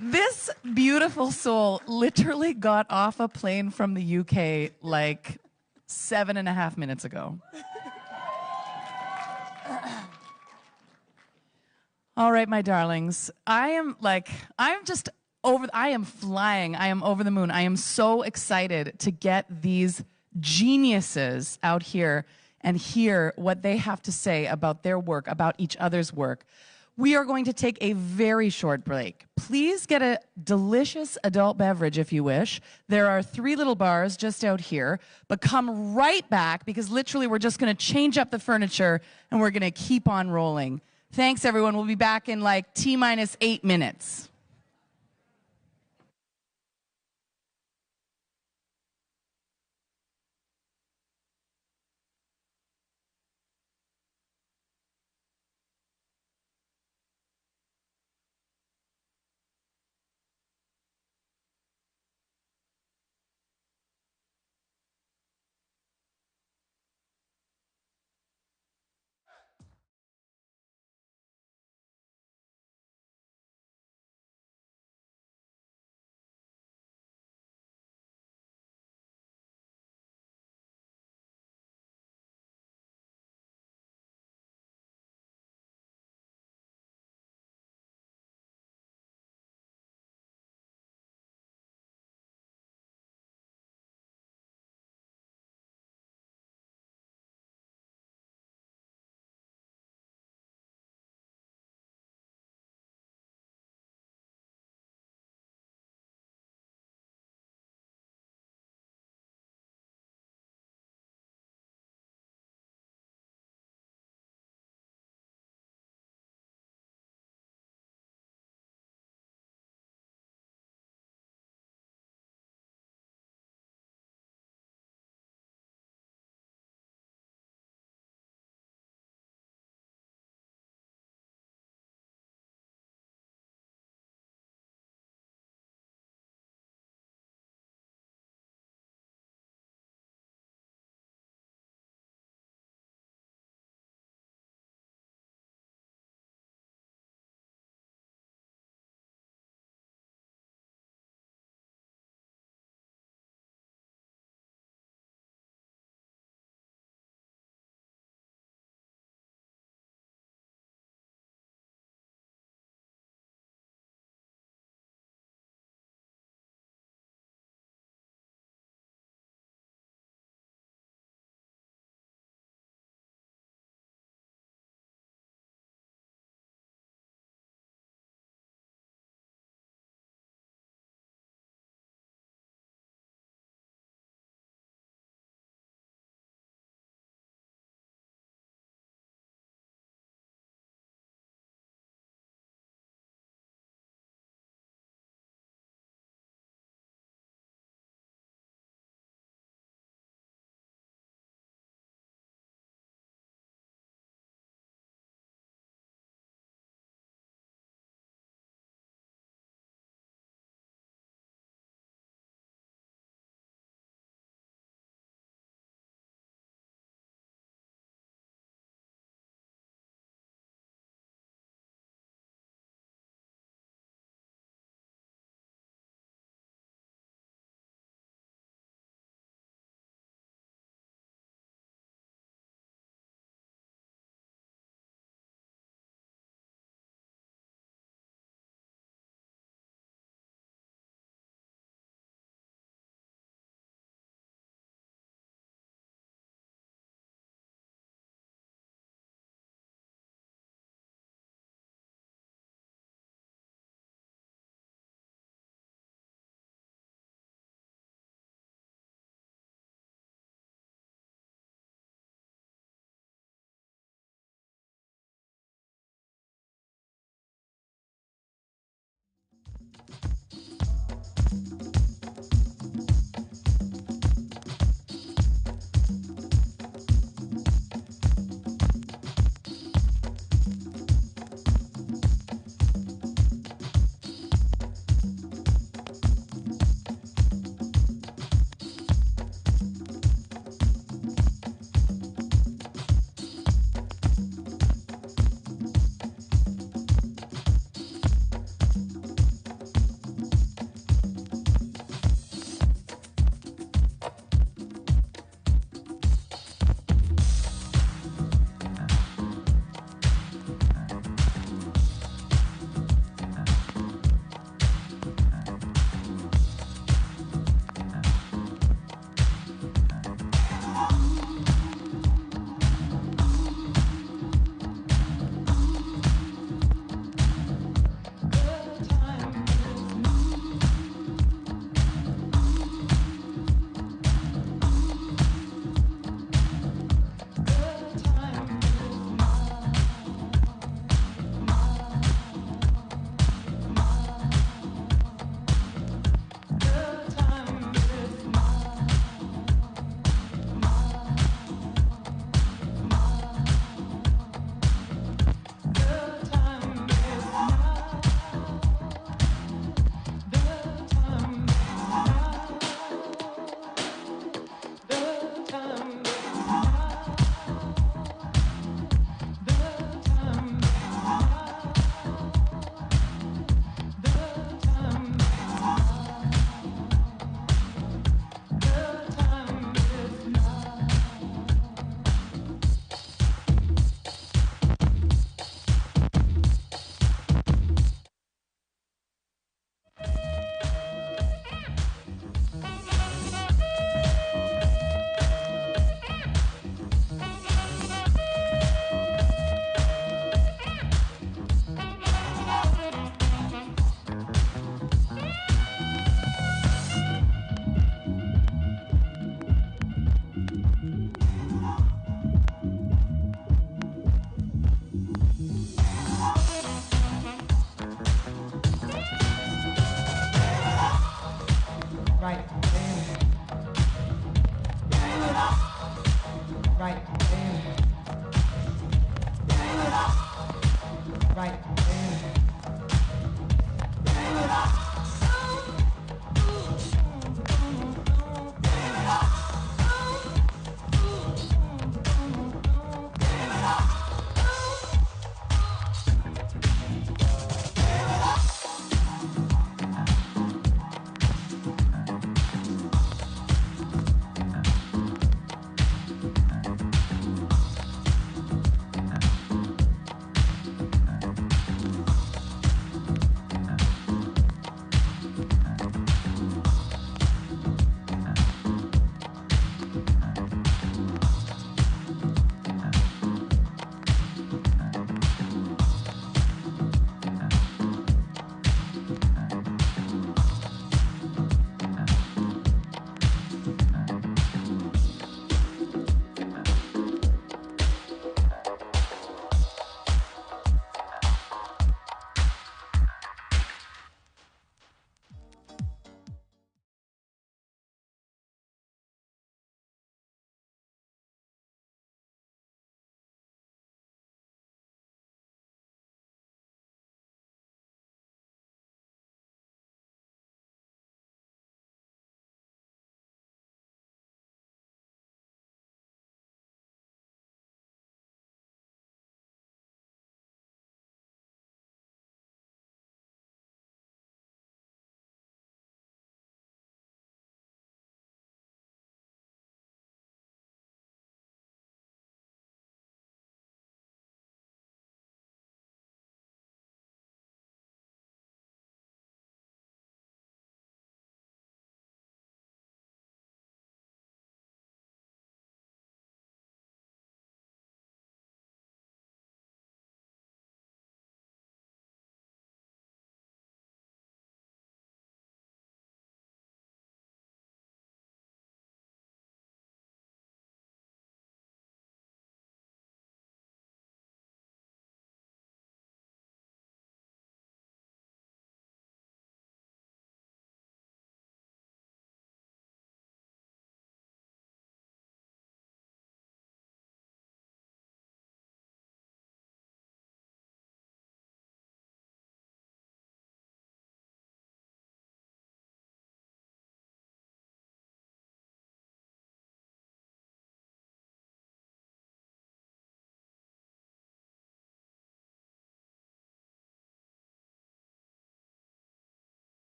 This beautiful soul literally got off a plane from the UK like 7.5 minutes ago. All right, my darlings. I am flying. I am over the moon. I am so excited to get these geniuses out here and hear what they have to say about their work, about each other's work. We are going to take a very short break. Please get a delicious adult beverage if you wish. There are 3 little bars just out here, but come right back because literally we're just going to change up the furniture and we're going to keep on rolling. Thanks, everyone. We'll be back in like T-minus 8 minutes.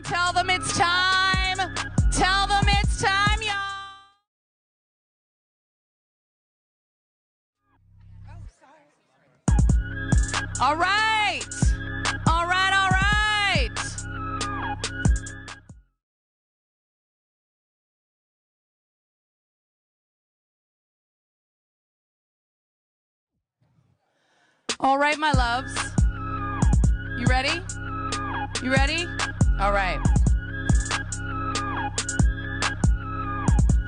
tell them it's time. Tell them it's time, y'all. All right. All right, all right. All right, my loves. You ready? You ready? All right.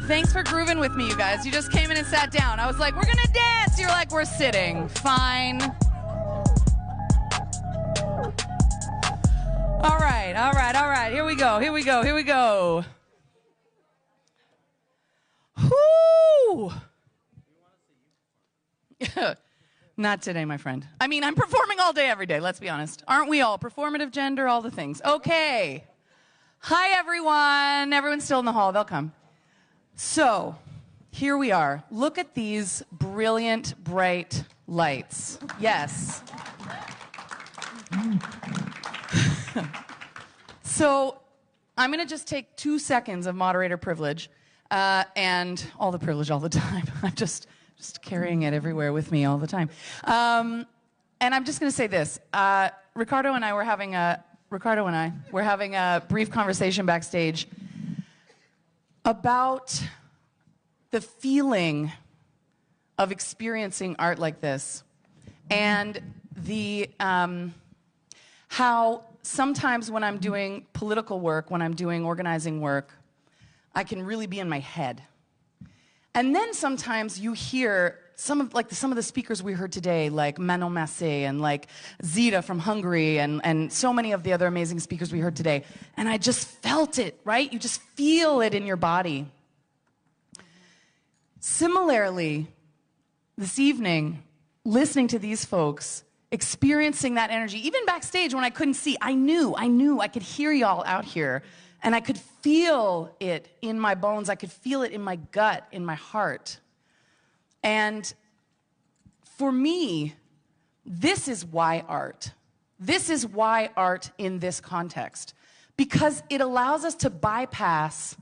Thanks for grooving with me, you guys. You just came in and sat down. I was like, we're gonna dance. You're like, we're sitting. Fine. All right, all right, all right. Here we go, here we go, here we go. Whoo! Not today, my friend. I mean, I'm performing all day, every day, let's be honest. Aren't we all? Performative gender, all the things. Okay. Hi, everyone. Everyone's still in the hall. They'll come. So, here we are. Look at these brilliant, bright lights. Yes. So, I'm going to just take 2 seconds of moderator privilege and all the privilege all the time. I'm just carrying it everywhere with me all the time. And I'm just going to say this. Ricardo and I were having a brief conversation backstage about the feeling of experiencing art like this, and the how sometimes when I'm doing political work, when I'm doing organizing work, I can really be in my head. And then sometimes you hear some of the speakers we heard today, like Manon Massé and like Zita from Hungary and so many of the other amazing speakers we heard today. And I just felt it, right? You just feel it in your body. Similarly, this evening, listening to these folks, experiencing that energy, even backstage when I couldn't see, I knew I could hear y'all out here. And I could feel it in my bones. I could feel it in my gut, in my heart. And for me, this is why art. This is why art in this context. Because it allows us to bypass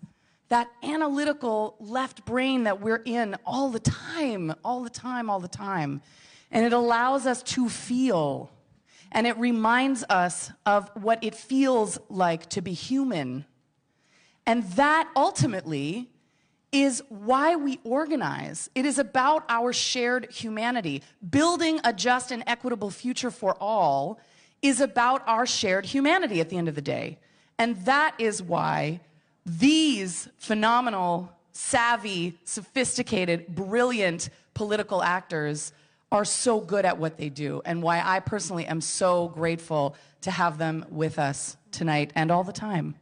that analytical left brain that we're in all the time. And it allows us to feel. And it reminds us of what it feels like to be human. And that ultimately is why we organize. It is about our shared humanity. Building a just and equitable future for all is about our shared humanity at the end of the day. And that is why these phenomenal, savvy, sophisticated, brilliant political actors are so good at what they do, and why I personally am so grateful to have them with us tonight and all the time.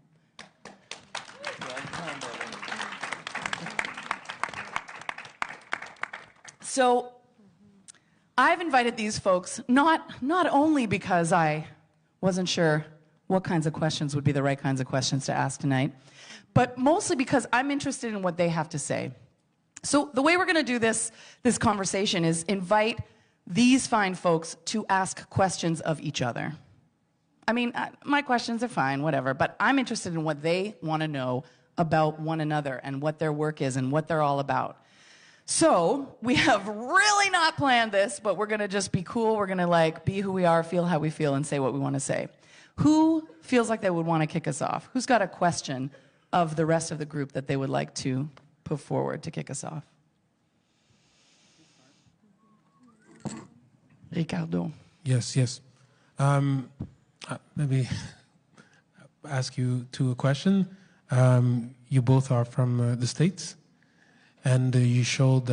So I've invited these folks not only because I wasn't sure what kinds of questions would be the right kinds of questions to ask tonight, but mostly because I'm interested in what they have to say. So the way we're going to do this conversation is invite these fine folks to ask questions of each other. I mean, my questions are fine, whatever, but I'm interested in what they want to know about one another and what their work is and what they're all about. So we have really not planned this, but we're going to just be cool. We're going to be who we are, feel how we feel, and say what we want to say. Who feels like they would want to kick us off? Who's got a question of the rest of the group that they would like to put forward to kick us off? Ricardo. Yes. Maybe ask you a question. You both are from the States, and you showed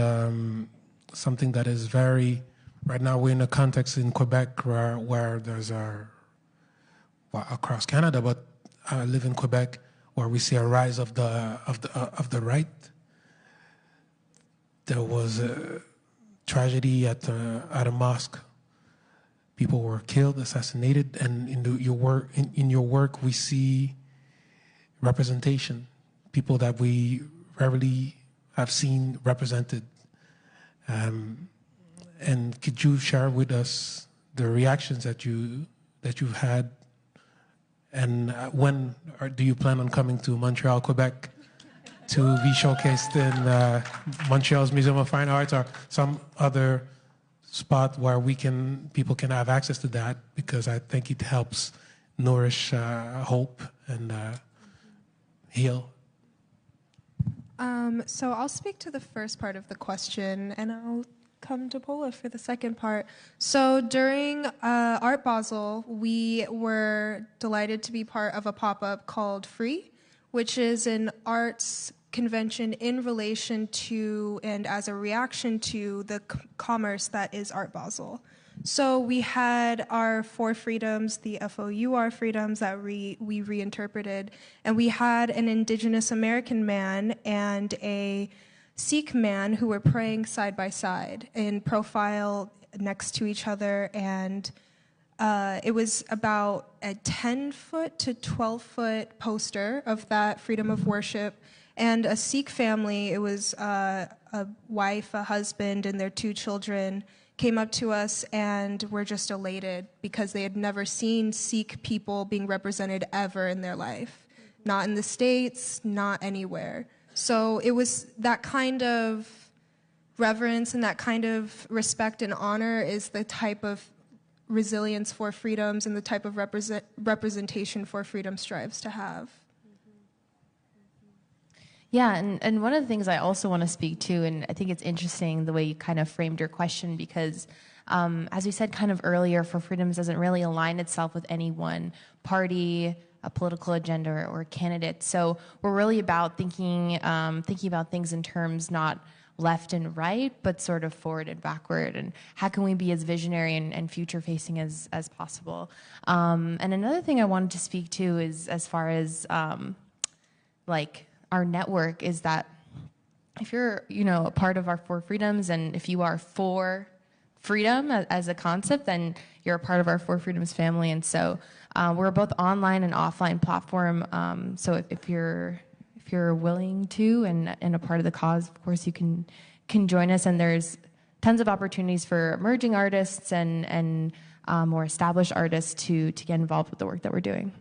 something that is very. Right now, we're in a context in Quebec where there's across Canada, but I live in Quebec, where we see a rise of the right. There was a tragedy at a mosque. People were killed, assassinated, and in your work we see representation, people that we rarely have seen represented. And could you share with us the reactions that you've had And do you plan on coming to Montreal, Quebec, to be showcased in Montreal's Museum of Fine Arts or some other spot where people can have access to that? Because I think it helps nourish hope and heal. So I'll speak to the first part of the question, and I'll come to Paula for the second part. So during Art Basel, we were delighted to be part of a pop-up called Free, which is an arts convention in relation to and as a reaction to the commerce that is Art Basel. So we had our 4 freedoms, the FOUR freedoms that we reinterpreted, and we had an Indigenous American man and a Sikh man who were praying side by side in profile next to each other, and it was about a 10-foot to 12-foot poster of that freedom of worship. And a Sikh family, it was a wife, a husband, and their 2 children, came up to us and were just elated because they had never seen Sikh people being represented ever in their life. Not in the States, not anywhere. So it was that kind of reverence and that kind of respect and honor is the type of resilience for freedoms and the type of representation for freedom strives to have. Yeah, and one of the things I also want to speak to, and I think it's interesting the way you kind of framed your question, because as we said kind of earlier, For Freedoms doesn't really align itself with any one party, a political agenda, or candidate. So we're really about thinking about things in terms not left and right, but sort of forward and backward, and how can we be as visionary and future-facing as possible. And another thing I wanted to speak to is as far as our network is that if you're, a part of our 4 freedoms, and if you are for freedom as a concept, then you're a part of our 4 freedoms family. And so we're both online and offline platform. So if you're willing to and a part of the cause, of course you can join us. And there's tons of opportunities for emerging artists and more established artists to get involved with the work that we're doing.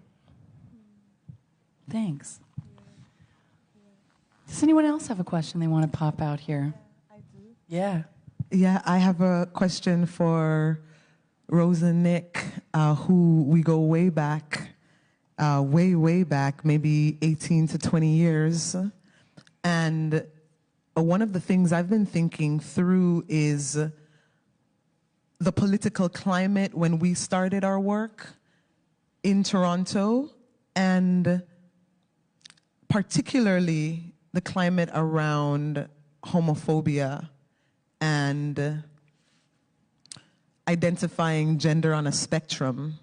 Thanks. Does anyone else have a question they want to pop out here? I do. Yeah. Yeah, I have a question for Rose and Nick, who we go way back, way back, maybe 18 to 20 years. And one of the things I've been thinking through is the political climate when we started our work in Toronto, and particularly the climate around homophobia and identifying gender on a spectrum,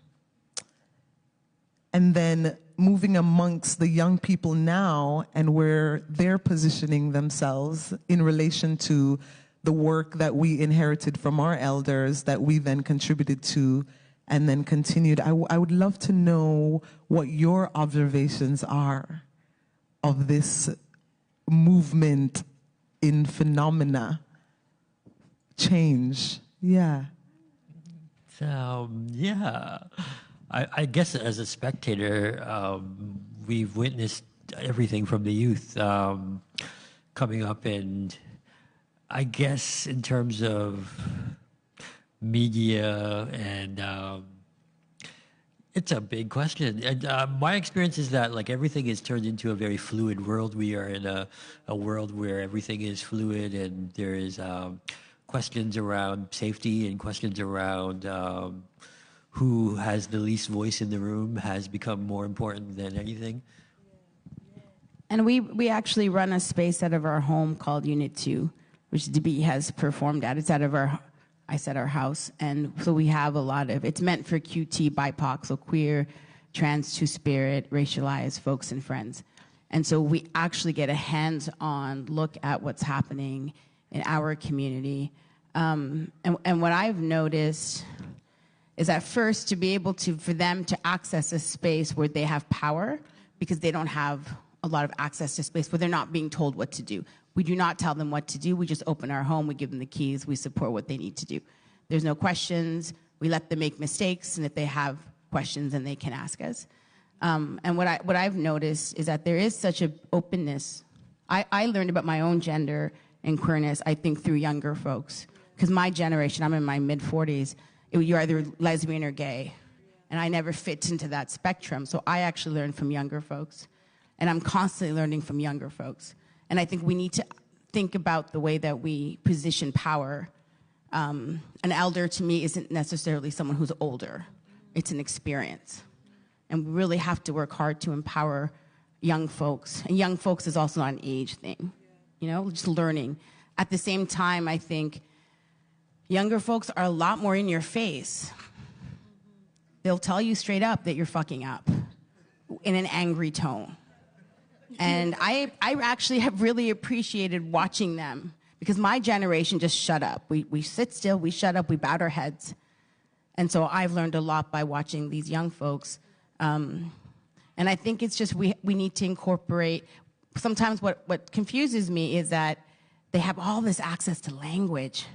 and then moving amongst the young people now and where they're positioning themselves in relation to the work that we inherited from our elders that we then contributed to and then continued. I would love to know what your observations are of this movement in phenomena, change. Yeah. I guess as a spectator, we've witnessed everything from the youth coming up, and I guess in terms of media and it's a big question. And my experience is that everything is turned into a very fluid world. We are in a world where everything is fluid, and there is questions around safety and questions around who has the least voice in the room has become more important than anything. And we actually run a space out of our home called Unit 2, which DB has performed at. It's out of our house. And so we have a lot of, it's meant for QT, BIPOC, so queer, trans, two-spirit, racialized folks and friends. And so we actually get a hands-on look at what's happening in our community. And what I've noticed is at first to be able to, for them to access a space where they have power, because they don't have a lot of access to space where they're not being told what to do. We do not tell them what to do. We just open our home, we give them the keys, we support what they need to do. There's no questions. We let them make mistakes, and if they have questions, then they can ask us. And what I've noticed is that there is such an openness. I learned about my own gender and queerness, I think, through younger folks. Because my generation, I'm in my mid-40s, you're either lesbian or gay. And I never fit into that spectrum. So I actually learned from younger folks. And I'm constantly learning from younger folks. And I think we need to think about the way that we position power. An elder, to me, isn't necessarily someone who's older. It's an experience. And we really have to work hard to empower young folks. And young folks is also not an age thing, you know, just learning. At the same time, I think younger folks are a lot more in your face. They'll tell you straight up that you're fucking up in an angry tone. And I actually have really appreciated watching them, because my generation just shut up. We sit still, we shut up, we bowed our heads. And so I've learned a lot by watching these young folks. And I think it's just we need to incorporate. Sometimes what confuses me is that they have all this access to language.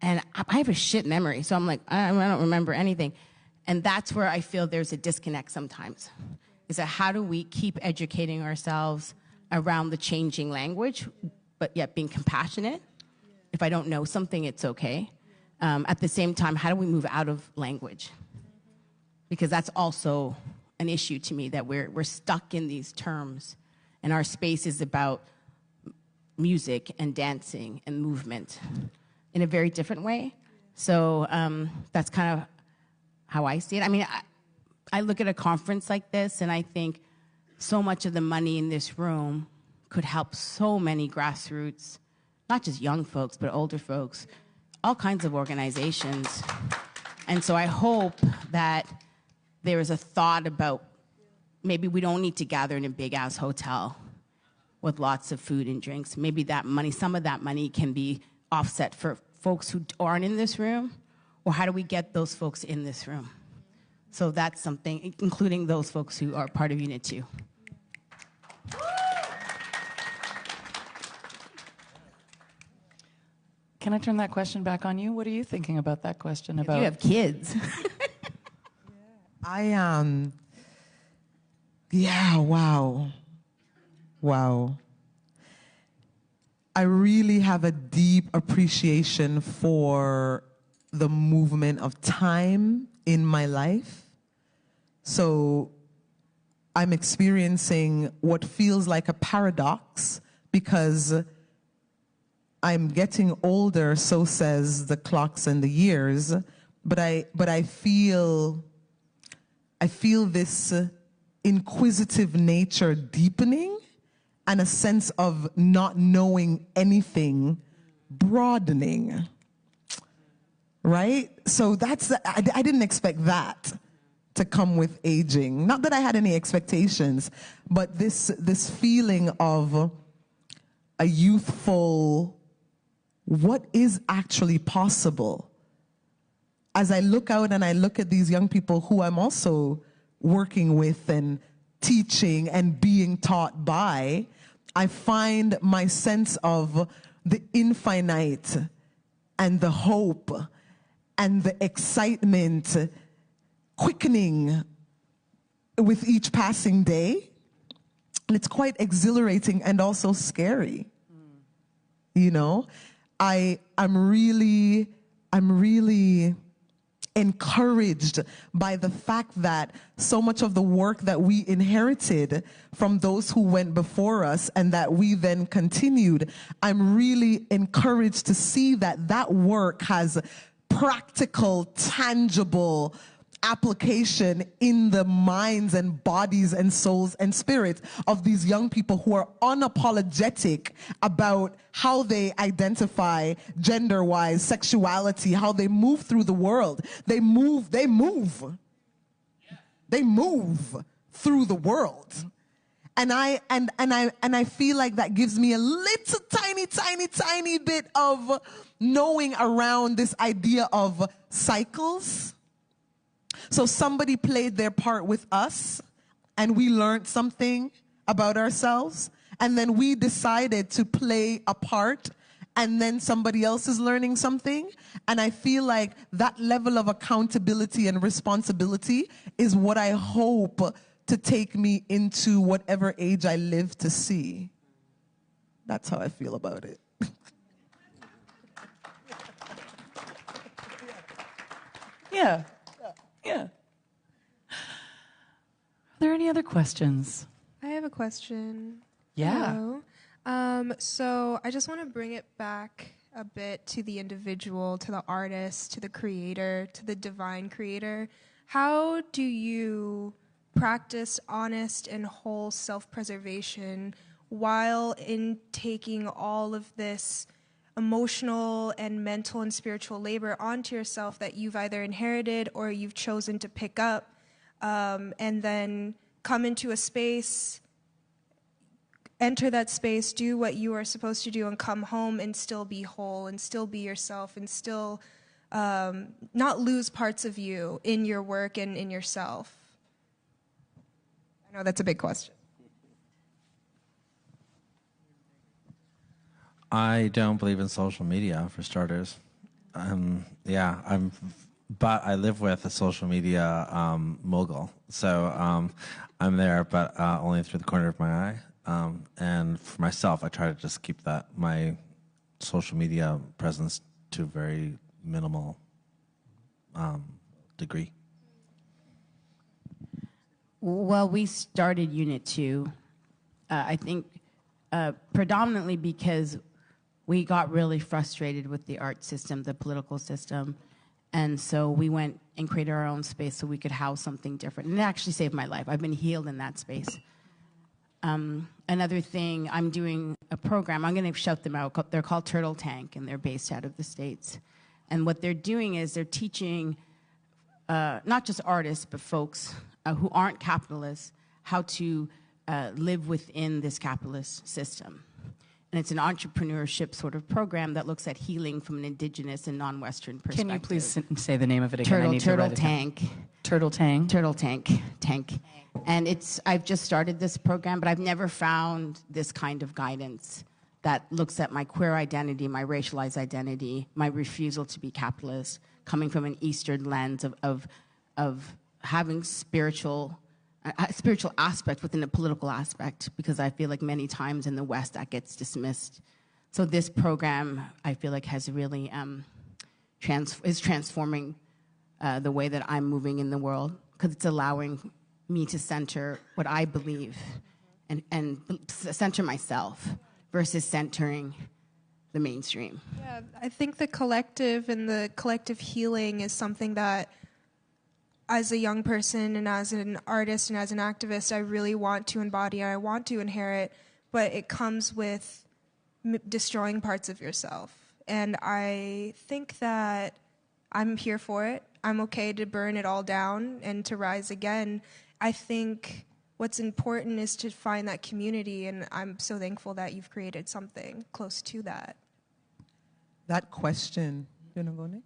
And I have a shit memory, so I'm like, I don't remember anything. And that's where I feel there's a disconnect sometimes. Is that how do we keep educating ourselves around the changing language, but yet being compassionate? If I don't know something, it's okay. At the same time, how do we move out of language? Because that's also an issue to me, that we're stuck in these terms, and our space is about music and dancing and movement in a very different way. So that's kind of how I see it. I mean, I look at a conference like this, and I think so much of the money in this room could help so many grassroots, not just young folks, but older folks, all kinds of organizations. And so I hope that there is a thought about maybe we don't need to gather in a big-ass hotel with lots of food and drinks. Maybe that money, some of that money can be offset for folks who aren't in this room, or how do we get those folks in this room? So that's something, including those folks who are part of Unit 2. Can I turn that question back on you? What are you thinking about that question? About You have kids. Yeah, wow. Wow. I really have a deep appreciation for the movement of time in my life. So I'm experiencing what feels like a paradox, because I'm getting older, so says the clocks and the years, but I feel this inquisitive nature deepening, and a sense of not knowing anything broadening. Right? So I didn't expect that to come with aging. Not that I had any expectations, but this feeling of a youthful, what is actually possible? As I look out and I look at these young people who I'm also working with and teaching and being taught by, I find my sense of the infinite and the hope and the excitement quickening with each passing day. And it's quite exhilarating and also scary. You know, I'm really encouraged by the fact that so much of the work that we inherited from those who went before us and that we then continued, I'm really encouraged to see that that work has practical, tangible application in the minds and bodies and souls and spirits of these young people who are unapologetic about how they identify gender-wise, sexuality, how they move through the world. They move through the world. And I feel like that gives me a little tiny bit of knowing around this idea of cycles. So somebody played their part with us, and we learned something about ourselves, and then we decided to play a part, and then somebody else is learning something. And I feel like that level of accountability and responsibility is what I hope to take me into whatever age I live to see. That's how I feel about it. Yeah. Yeah. Are there any other questions? I have a question. Yeah. Hello. So I just want to bring it back a bit to the individual, to the artist, to the creator, to the divine creator. How do you practice honest and whole self-preservation while in taking all of this emotional and mental and spiritual labor onto yourself that you've either inherited or you've chosen to pick up, and then come into a space, enter that space, do what you are supposed to do, and come home and still be whole and still be yourself and still not lose parts of you in your work and in yourself? I know that's a big question. I don't believe in social media, for starters. But I live with a social media mogul, so I'm there, but only through the corner of my eye. And for myself, I try to just keep my social media presence to a very minimal degree. Well, we started Unit 2, I think, predominantly because we got really frustrated with the art system, the political system, and so we went and created our own space so we could house something different. And it actually saved my life. I've been healed in that space. Another thing, I'm doing a program. I'm going to shout them out. They're called Turtle Tank, and they're based out of the States. And what they're doing is they're teaching not just artists, but folks who aren't capitalists how to live within this capitalist system. And it's an entrepreneurship sort of program that looks at healing from an indigenous and non-Western perspective. Can you please say the name of it again? Turtle Tank. Turtle Tank? Turtle Tank. And I've just started this program, but I've never found this kind of guidance that looks at my queer identity, my racialized identity, my refusal to be capitalist, coming from an Eastern lens of having spiritual aspect within a political aspect, because I feel like many times in the West that gets dismissed. So this program, I feel like, has really is transforming the way that I'm moving in the world, because it's allowing me to center what I believe and center myself versus centering the mainstream. Yeah, I think the collective and the collective healing is something that, as a young person and as an artist and as an activist, I really want to embody and I want to inherit, but it comes with destroying parts of yourself. And I think that I'm here for it. I'm okay to burn it all down and to rise again. I think what's important is to find that community, and I'm so thankful that you've created something close to that. That question, you know, go Nick?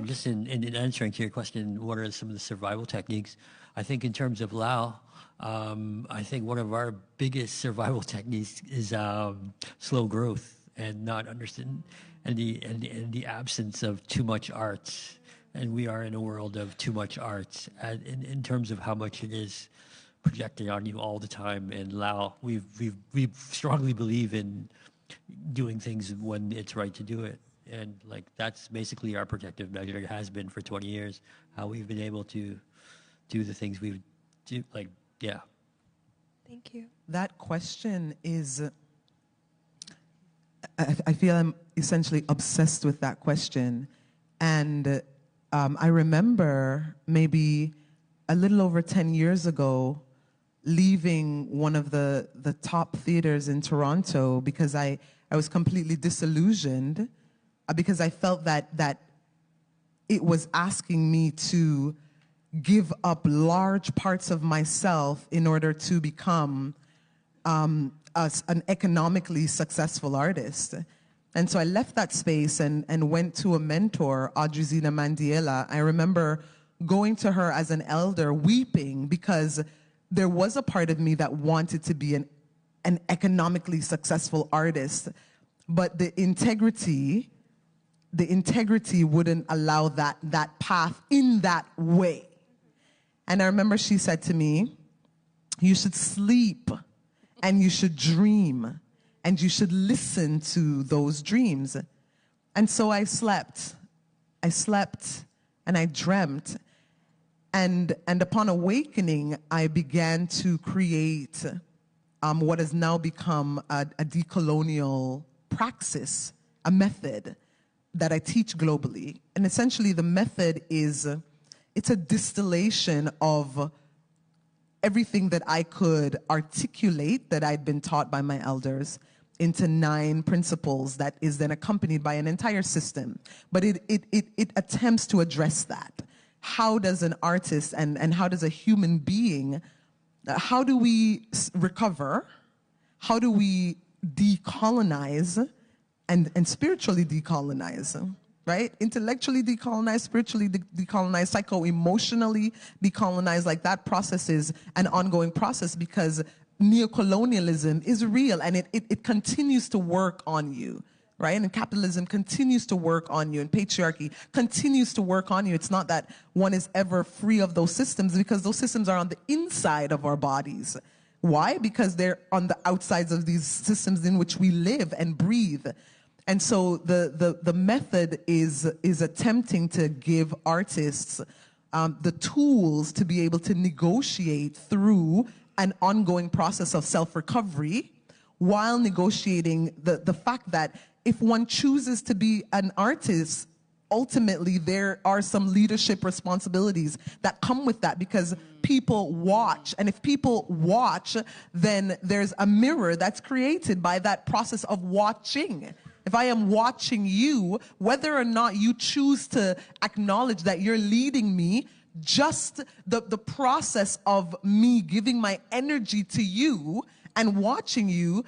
Just in answering to your question, what are some of the survival techniques? I think in terms of Lao, I think one of our biggest survival techniques is slow growth and not understand and the absence of too much art. And we are in a world of too much art in terms of how much it is projected on you all the time. And Lao, we strongly believe in doing things when it's right to do it. And like that's basically our protective measure. It has been for 20 years, how we've been able to do the things we've do. Like, yeah. Thank you. That question is, I feel I'm essentially obsessed with that question. And I remember maybe a little over 10 years ago leaving one of the top theaters in Toronto because I was completely disillusioned, because I felt that it was asking me to give up large parts of myself in order to become an economically successful artist. And so I left that space and went to a mentor, Audrey-Zina Mandiela. I remember going to her as an elder, weeping, because there was a part of me that wanted to be an economically successful artist, but the integrity wouldn't allow that path in that way. And I remember she said to me, you should sleep and you should dream and you should listen to those dreams. And so I slept and I dreamt. And upon awakening, I began to create what has now become a decolonial praxis, a method that I teach globally. And essentially the method is, it's a distillation of everything that I could articulate that I'd been taught by my elders into 9 principles that is then accompanied by an entire system. But it attempts to address that. How does an artist and how does a human being, how do we recover? How do we decolonize and spiritually decolonize? Right? Intellectually decolonize, spiritually decolonize, psycho-emotionally decolonize. Like that process is an ongoing process because neocolonialism is real and it continues to work on you. Right? And capitalism continues to work on you and patriarchy continues to work on you. It's not that one is ever free of those systems because those systems are on the inside of our bodies. Why? Because they're on the outsides of these systems in which we live and breathe. And so the method is attempting to give artists the tools to be able to negotiate through an ongoing process of self-recovery while negotiating the fact that if one chooses to be an artist, ultimately there are some leadership responsibilities that come with that because people watch. And if people watch, then there's a mirror that's created by that process of watching. If I am watching you, whether or not you choose to acknowledge that you're leading me, just the process of me giving my energy to you and watching you,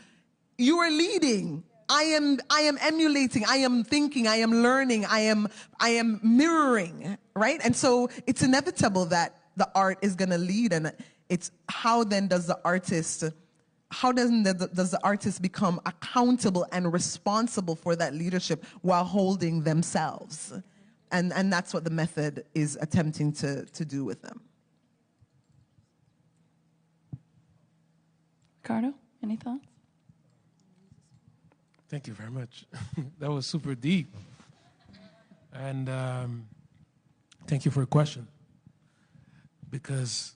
you are leading. I am emulating, I am thinking, I am learning, I am mirroring, right? And so it's inevitable that the art is going to lead, and it's how then does the artist become accountable and responsible for that leadership while holding themselves? And that's what the method is attempting to do with them. Ricardo, any thoughts? Thank you very much. That was super deep. And thank you for your question. Because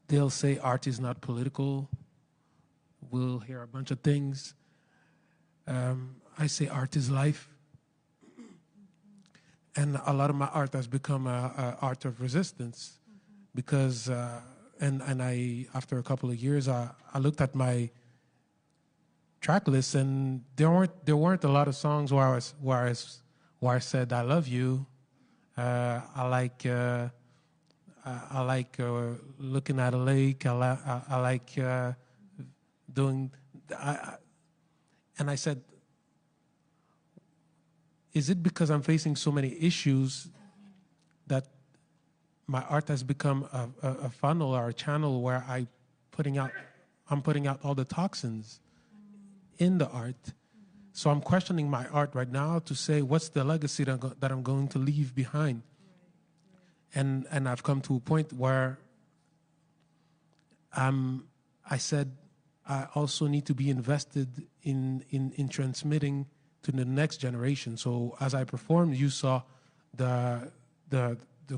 they'll say art is not political. We'll hear a bunch of things. I say art is life. And a lot of my art has become an art of resistance. Because, and I, after a couple of years, I looked at my track list, and there weren't a lot of songs where I said I love you. I like looking at a lake. I like doing. And I said, is it because I'm facing so many issues that my art has become a funnel or a channel where I'm putting out all the toxins in the art? So I'm questioning my art right now to say, what's the legacy that I'm going to leave behind? And I've come to a point where I said I also need to be invested in transmitting to the next generation. So as I performed, you saw the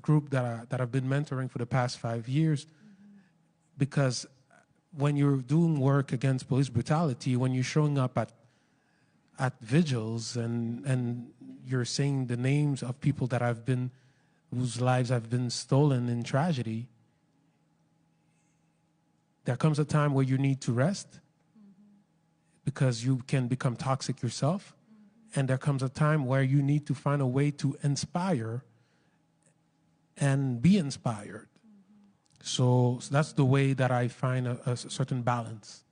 group that I've been mentoring for the past 5 years, because when you're doing work against police brutality, when you're showing up at vigils and you're saying the names of people that whose lives have been stolen in tragedy, there comes a time where you need to rest because you can become toxic yourself. And there comes a time where you need to find a way to inspire and be inspired. So that's the way that I find a certain balance.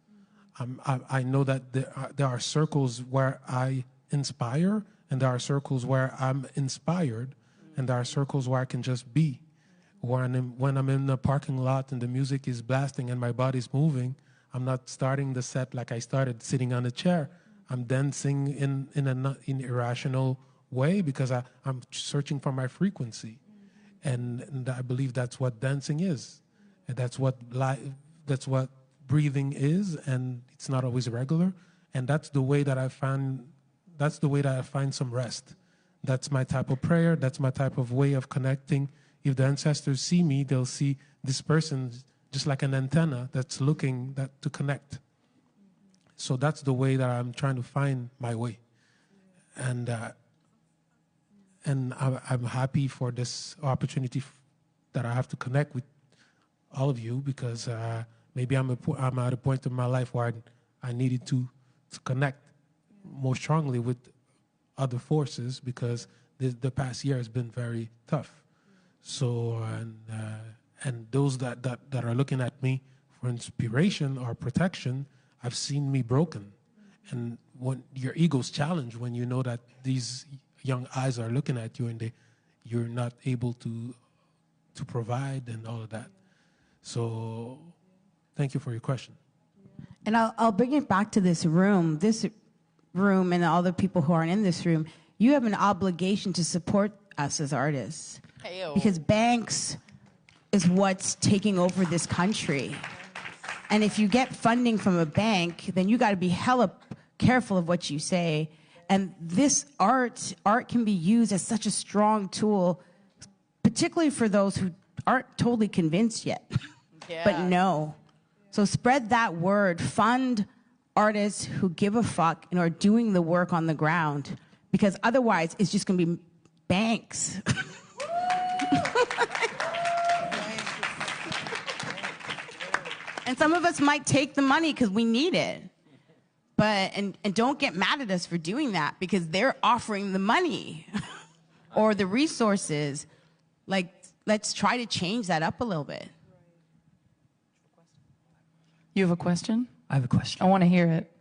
I know that there are circles where I inspire, and there are circles where I'm inspired, and there are circles where I can just be. When I'm in the parking lot and the music is blasting and my body's moving, I'm not starting the set like I started sitting on a chair. I'm dancing in an irrational way because I'm searching for my frequency. And I believe that's what dancing is. And that's what breathing is, and it's not always regular. And that's the way that I find some rest. That's my type of prayer. That's my type of way of connecting. If the ancestors see me, they'll see this person just like an antenna that's looking to connect. So that's the way that I'm trying to find my way. And I'm happy for this opportunity that I have to connect with all of you, because maybe I'm at a point in my life where I needed to connect more strongly with other forces, because the past year has been very tough. So, and those that are looking at me for inspiration or protection, I've seen me broken. And when your ego's challenged, when you know that these young eyes are looking at you and you're not able to provide and all of that. So thank you for your question. And I'll bring it back to this room and all the people who aren't in this room. You have an obligation to support us as artists. Hey-o. Because banks is what's taking over this country. And if you get funding from a bank, then you got to be hella careful of what you say. And this art can be used as such a strong tool, particularly for those who aren't totally convinced yet, but know. So spread that word. Fund artists who give a fuck and are doing the work on the ground, because otherwise it's just going to be banks. And some of us might take the money because we need it. But and don't get mad at us for doing that, because they're offering the money or the resources. Like, let's try to change that up a little bit. You have a question? I have a question. I want to hear it.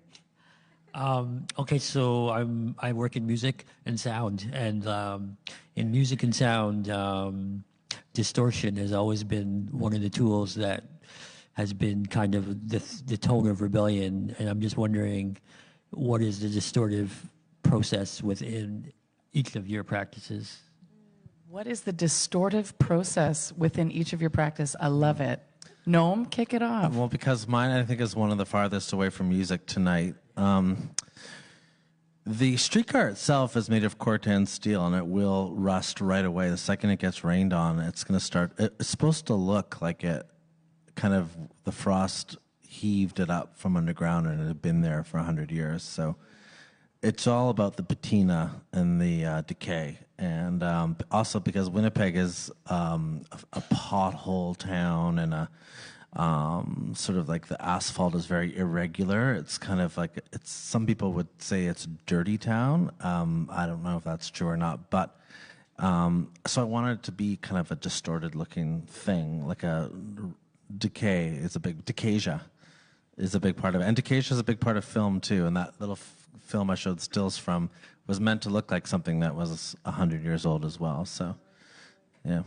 Okay, so I work in music and sound, and in music and sound, distortion has always been one of the tools that has been kind of the tone of rebellion. And I'm just wondering, what is the distortive process within each of your practices? What is the distortive process within each of your practice? I love it. Noam, kick it off. Well, because mine, I think, is one of the farthest away from music tonight. The streetcar itself is made of corten steel, and it will rust right away. The second it gets rained on, it's going to start. It's supposed to look like it kind of, the frost heaved it up from underground, and it had been there for 100 years. So it's all about the patina and the decay. And also because Winnipeg is a pothole town, and sort of like the asphalt is very irregular. It's kind of like, some people would say it's a dirty town. I don't know if that's true or not, but so I wanted it to be kind of a distorted looking thing, like a decay. It's a big, decasia is a big part of it. And decasia is a big part of film too. And that little film I showed stills from was meant to look like something that was 100 years old as well. So, yeah.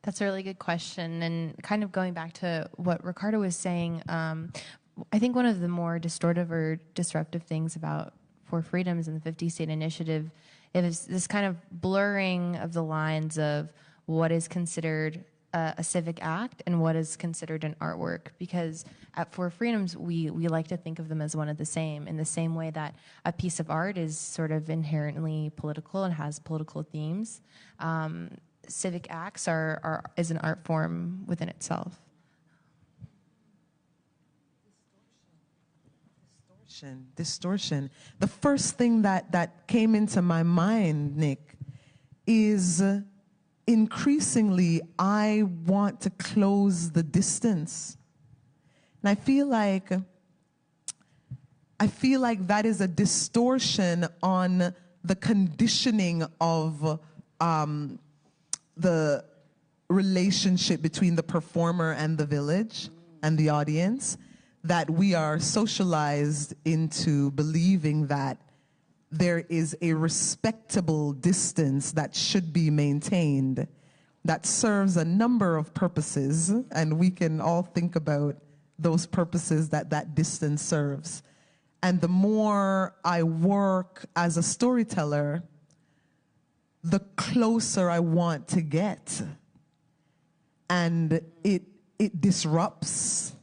That's a really good question. And kind of going back to what Ricardo was saying, I think one of the more distortive or disruptive things about For Freedoms and the 50 State Initiative is this kind of blurring of the lines of what is considered a civic act and what is considered an artwork. Because at For Freedoms, we like to think of them as one of the same, in the same way that a piece of art is sort of inherently political and has political themes. Civic acts is an art form within itself. Distortion. The first thing that came into my mind, Nick, is increasingly I want to close the distance. And I feel like that is a distortion on the conditioning of the relationship between the performer and the village and the audience, that we are socialized into believing that there is a respectable distance that should be maintained that serves a number of purposes, and we can all think about those purposes that distance serves. And the more I work as a storyteller, the closer I want to get. And it disrupts,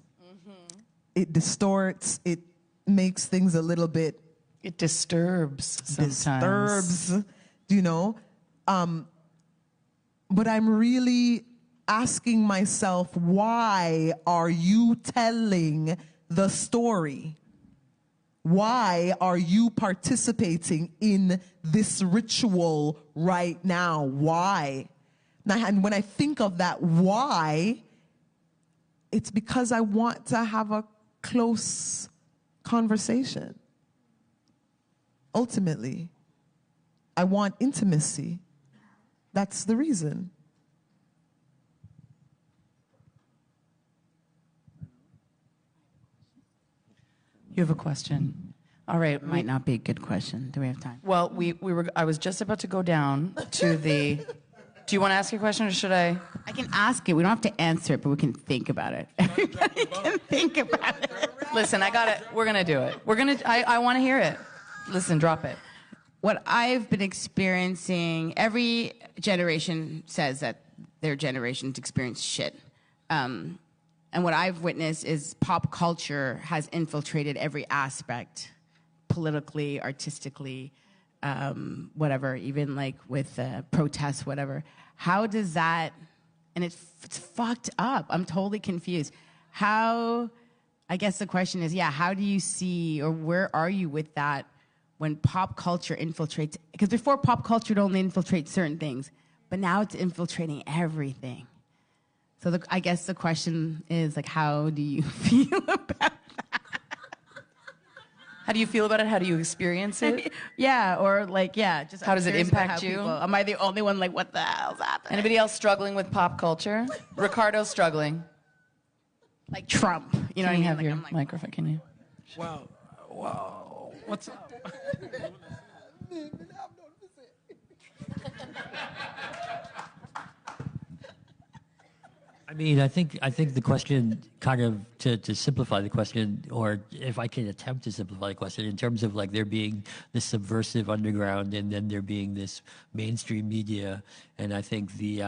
it distorts, it makes things a little bit... It disturbs sometimes. You know? But I'm really asking myself, why are you telling the story? Why are you participating in this ritual right now? Why? And when I think of that why, it's because I want to have a close conversation. Ultimately, I want intimacy. That's the reason. You have a question. All right. Might not be a good question. Do we have time? Well, I was just about to go down to the... Do you want to ask a question, or should I? I can ask it. We don't have to answer it, but we can think about it. Everybody can think about it. Listen, I got it. We're going to do it. I want to hear it. Listen, drop it. What I've been experiencing, every generation says that their generations experience shit. And what I've witnessed is pop culture has infiltrated every aspect, politically, artistically, whatever, even like with protests, whatever. How does that, and it's fucked up. I'm totally confused. I guess the question is, how do you see, or where are you with that when pop culture infiltrates? Because before, pop culture would only infiltrate certain things, but now it's infiltrating everything. So I guess the question is, like, how do you feel about that? How do you feel about it? How do you experience it? Just how does it impact you? Am I the only one, like, what the hell's happening? Anybody else struggling with pop culture? Ricardo's struggling. Like Trump, you know what I mean? Have your microphone? Can you? Wow. What's up? I mean, I think the question, kind of to simplify the question, or if I can attempt to simplify the question, in terms of like there being this subversive underground and then there being this mainstream media, and I think the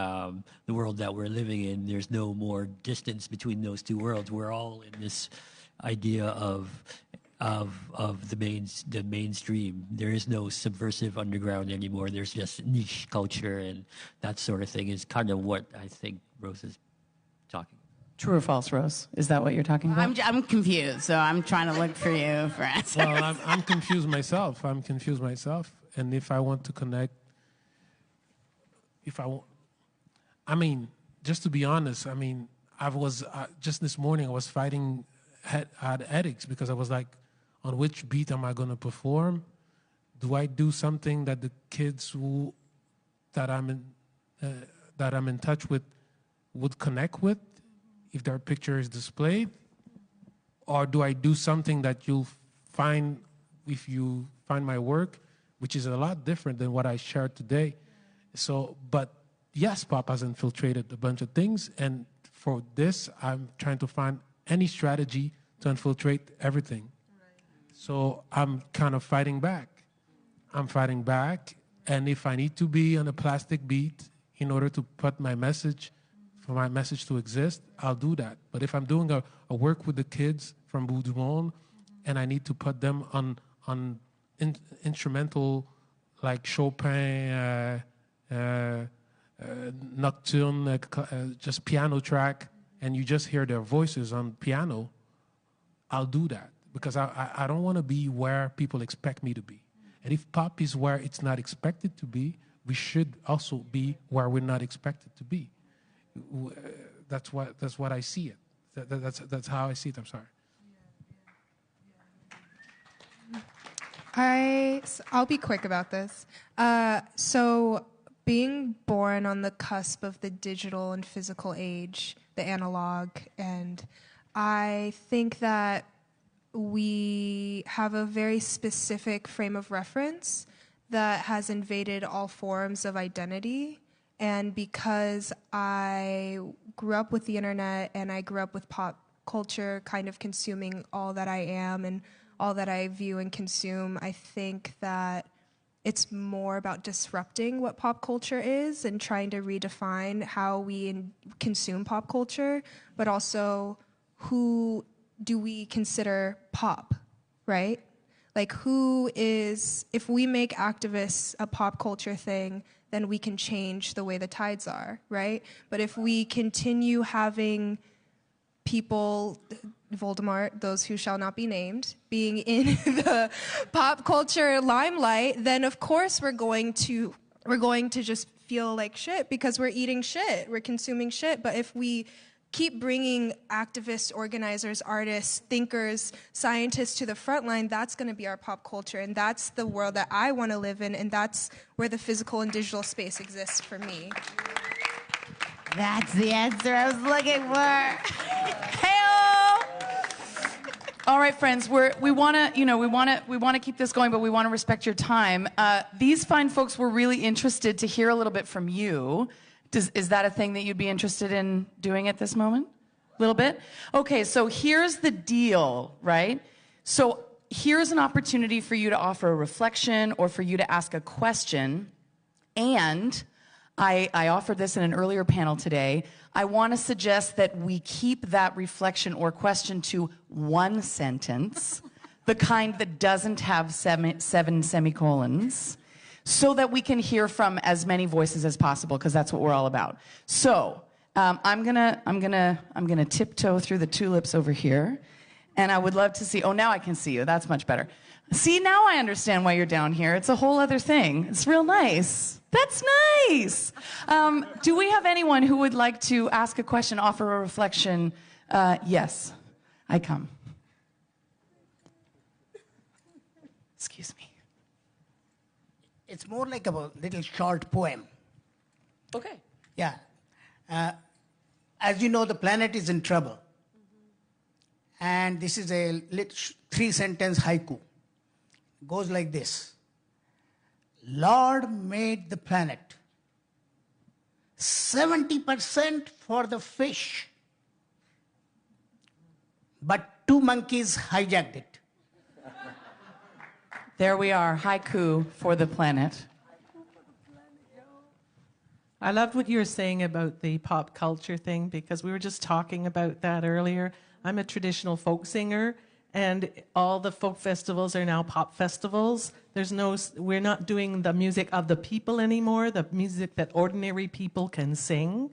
world that we're living in, there's no more distance between those two worlds. We're all in this idea of the mainstream. There is no subversive underground anymore. There's just niche culture, and that sort of thing is kind of what I think Rose is talking. True or false, Rose? Is that what you're talking about? I'm confused, so I'm trying to look for you for answers. Well, I'm confused myself. And if I want to connect, just to be honest, I was, just this morning, I was fighting had ethics, because I was like, on which beat am I going to perform? Do I do something that the kids that I'm in touch with would connect with if their picture is displayed? Or do I do something that you'll find if you find my work, which is a lot different than what I shared today? So, but yes, pop has infiltrated a bunch of things, and for this, I'm trying to find any strategy to infiltrate everything. Right. So I'm kind of fighting back. And if I need to be on a plastic beat in order to put my message, for my message to exist, I'll do that. But if I'm doing a work with the kids from Bout du Monde, and I need to put them on instrumental like Chopin, Nocturne, just piano track, and you just hear their voices on piano, I'll do that. Because I don't want to be where people expect me to be. And if pop is where it's not expected to be, we should also be where we're not expected to be. That's what I see it. That's how I see it. I'm sorry. I'll be quick about this. So being born on the cusp of the digital and physical age, the analog, and I think that we have a very specific frame of reference that has invaded all forms of identity. And because I grew up with the internet and I grew up with pop culture kind of consuming all that I am and all that I view and consume, I think that it's more about disrupting what pop culture is and trying to redefine how we consume pop culture, but also who do we consider pop, right? Like if we make activists a pop culture thing, then we can change the way the tides are, right? But if we continue having people, Voldemort, those who shall not be named, being in the pop culture limelight, then of course we're going to just feel like shit because we're eating shit, we're consuming shit. But if we keep bringing activists, organizers, artists, thinkers, scientists to the front line, that's going to be our pop culture. And that's the world that I want to live in. And that's where the physical and digital space exists for me. That's the answer I was looking for. All right, friends, we want to keep this going, but we want to respect your time. These fine folks were really interested to hear a little bit from you. Is that a thing that you'd be interested in doing at this moment? A little bit? Okay, so here's the deal, right? So here's an opportunity for you to offer a reflection or for you to ask a question. And I offered this in an earlier panel today. I want to suggest that we keep that reflection or question to one sentence, the kind that doesn't have seven semicolons, so that we can hear from as many voices as possible, because that's what we're all about. So I'm gonna tiptoe through the tulips over here, and I would love to see. Oh, now I can see you. That's much better. See, now I understand why you're down here. It's a whole other thing. It's real nice. That's nice. Do we have anyone who would like to ask a question, offer a reflection? Yes, I come. Excuse me. It's more like a little short poem. Okay. Yeah. As you know, the planet is in trouble. And this is a 3-sentence haiku. It goes like this. Lord made the planet. 70% for the fish. But 2 monkeys hijacked it. There we are, haiku for the planet. I loved what you were saying about the pop culture thing, because we were just talking about that earlier. I'm a traditional folk singer, and all the folk festivals are now pop festivals. We're not doing the music of the people anymore, the music that ordinary people can sing.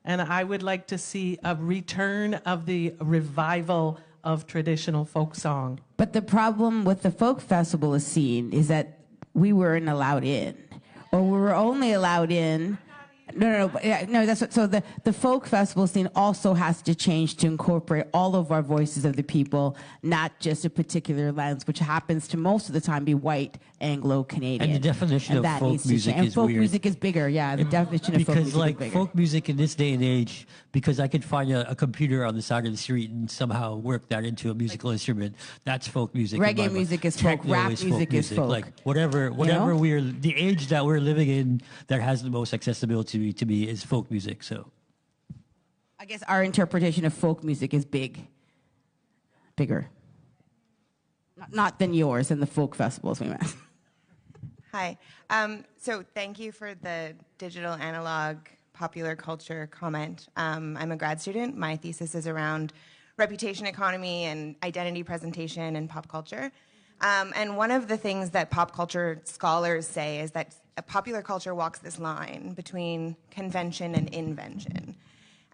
And I would like to see a return of the revival of traditional folk song. But the problem with the folk festival scene is that we weren't allowed in, or we were only allowed in. No. That's what, so the folk festival scene also has to change to incorporate all of our voices of the people, not just a particular lens, which happens to most of the time be white Anglo-Canadian. And the definition of folk music is folk weird. Music is bigger, yeah. The definition of folk music is bigger. Folk music in this day and age, because I could find a computer on the side of the street and somehow work that into a musical instrument. That's folk music. Reggae music is folk. Rap music is folk. Like whatever we're the age that we're living in that has the most accessibility to me is folk music. So I guess our interpretation of folk music is bigger, not than yours and the folk festivals we met. Hi. So thank you for the digital analog popular culture comment. I'm a grad student. My thesis is around reputation economy and identity presentation in pop culture. And one of the things that pop culture scholars say is that popular culture walks this line between convention and invention.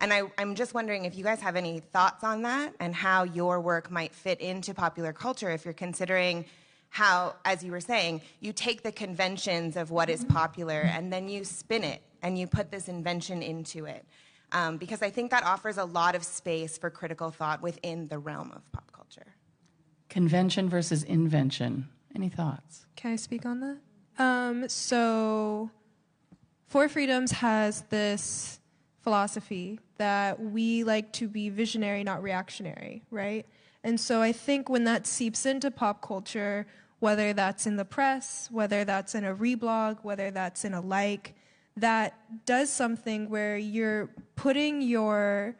And I'm just wondering if you guys have any thoughts on that and how your work might fit into popular culture, if you're considering how, as you were saying, you take the conventions of what is popular and then you spin it and you put this invention into it. Because I think that offers a lot of space for critical thought within the realm of pop culture. Convention versus invention. Any thoughts? Can I speak on that? So For Freedoms has this philosophy that we like to be visionary, not reactionary, right? And so I think when that seeps into pop culture, whether that's in the press, whether that's in a reblog, whether that's in a like, that does something where you're putting your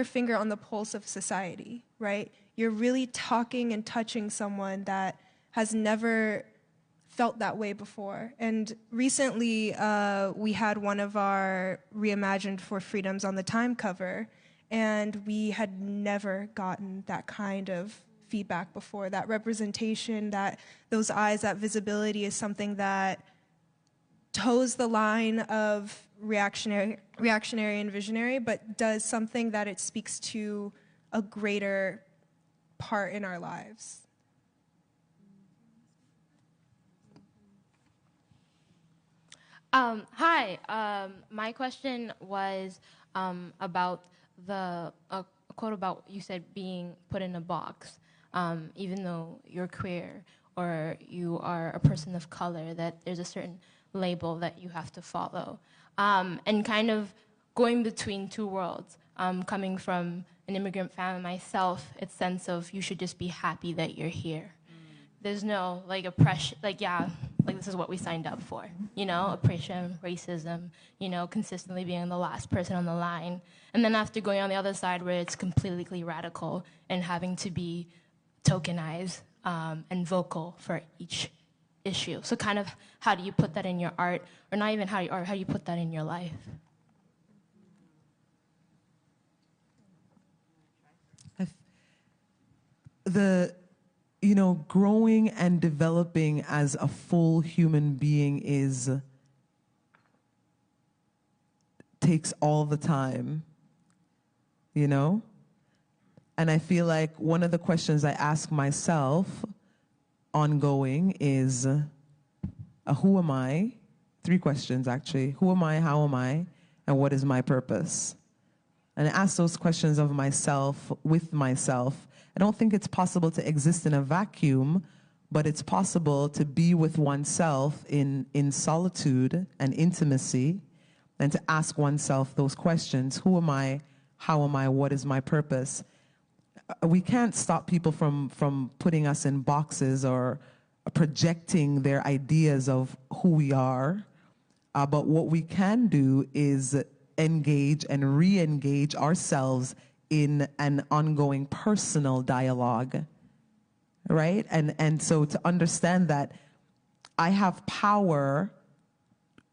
finger on the pulse of society, right? You're really talking and touching someone that has never felt that way before. And recently, we had one of our Reimagined for Freedoms on the Time cover, and we had never gotten that kind of feedback before. That representation, those eyes, that visibility is something that toes the line of reactionary and visionary, but does something that it speaks to a greater part in our lives. Hi. My question was about a quote about, you said, being put in a box, even though you're queer or you are a person of color, that there's a certain label that you have to follow. And kind of going between two worlds, coming from an immigrant family myself, it's sense of you should just be happy that you're here. There's no oppression, this is what we signed up for, oppression, racism, consistently being the last person on the line. And then after going on the other side where it's completely radical and having to be tokenized and vocal for each issue. So kind of how do you put that in your art, or not even how do you put that in your life? Growing and developing as a full human being takes all the time, And I feel like one of the questions I ask myself ongoing is, who am I? 3 questions, actually. Who am I? How am I? And what is my purpose? And I ask those questions of myself, with myself. I don't think it's possible to exist in a vacuum, but it's possible to be with oneself in solitude and intimacy, and to ask oneself those questions. Who am I? How am I? What is my purpose? We can't stop people from putting us in boxes or projecting their ideas of who we are. But what we can do is engage and re-engage ourselves in an ongoing personal dialogue, right? And so to understand that I have power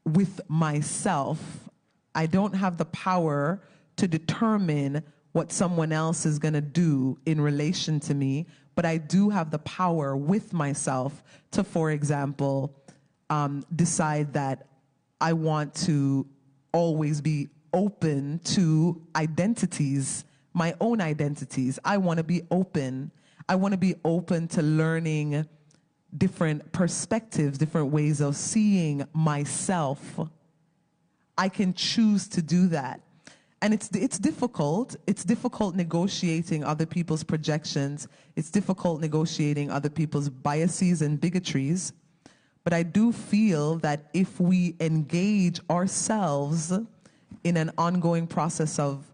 with myself, I don't have the power to determine what someone else is going to do in relation to me, but I do have the power with myself to, for example, decide that I want to always be open to identities, my own identities. I want to be open. I want to be open to learning different perspectives, different ways of seeing myself. I can choose to do that. And it's difficult. It's difficult negotiating other people's projections. It's difficult negotiating other people's biases and bigotries. But I do feel that if we engage ourselves in an ongoing process of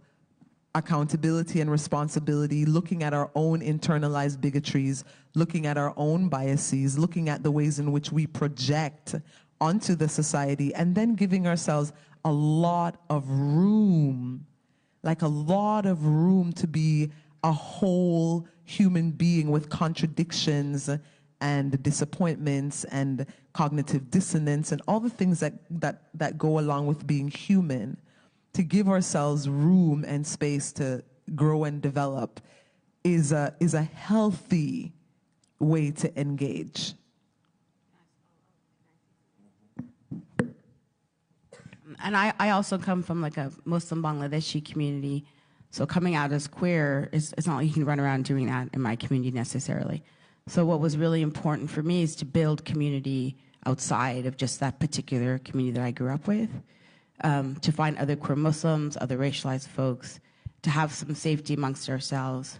accountability and responsibility, looking at our own internalized bigotries, looking at our own biases, looking at the ways in which we project onto the society, and then giving ourselves a lot of room, to be a whole human being with contradictions and disappointments and cognitive dissonance and all the things that go along with being human. To give ourselves room and space to grow and develop is a healthy way to engage. And I also come from like a Muslim Bangladeshi community, so coming out as queer it's not like you can run around doing that in my community necessarily. So what was really important for me is to build community outside of just that particular community that I grew up with, to find other queer Muslims, other racialized folks, to have some safety amongst ourselves.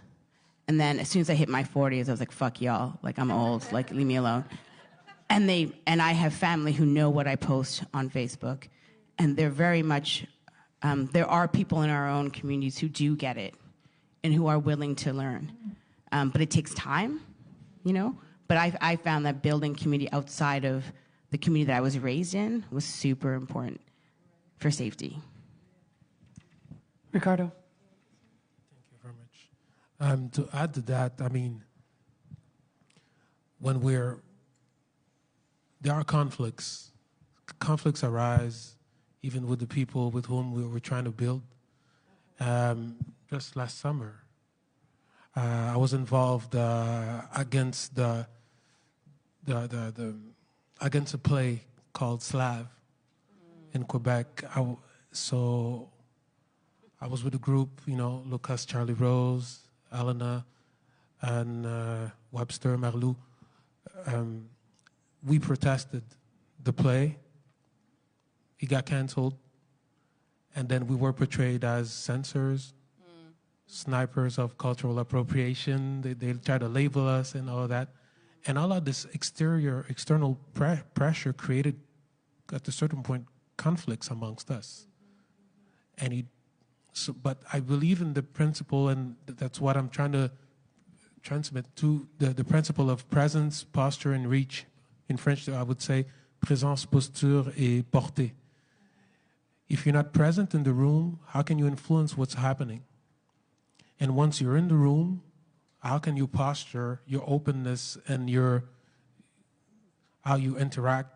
And then as soon as I hit my 40s, I was like, fuck y'all, like I'm old, like leave me alone. And I have family who know what I post on Facebook. And they're very much, there are people in our own communities who do get it and who are willing to learn. But it takes time, But I found that building community outside of the community that I was raised in was super important for safety. Ricardo. Thank you very much. To add to that, when we're there are conflicts. Conflicts arise even with the people with whom we were trying to build. Just last summer, I was involved against against a play called Slav in Quebec. So I was with a group, Lucas, Charlie Rose, Elena, and Webster, Marlou. We protested the play. It got canceled. And then we were portrayed as censors, snipers of cultural appropriation. They try to label us and all that. And all of this external pressure created, at a certain point, conflicts amongst us. And but I believe in the principle, and that's what I'm trying to transmit to the principle of presence, posture, and reach. In French, I would say présence, posture, et portée. If you're not present in the room, how can you influence what's happening? And once you're in the room, how can you posture, your openness, and how you interact,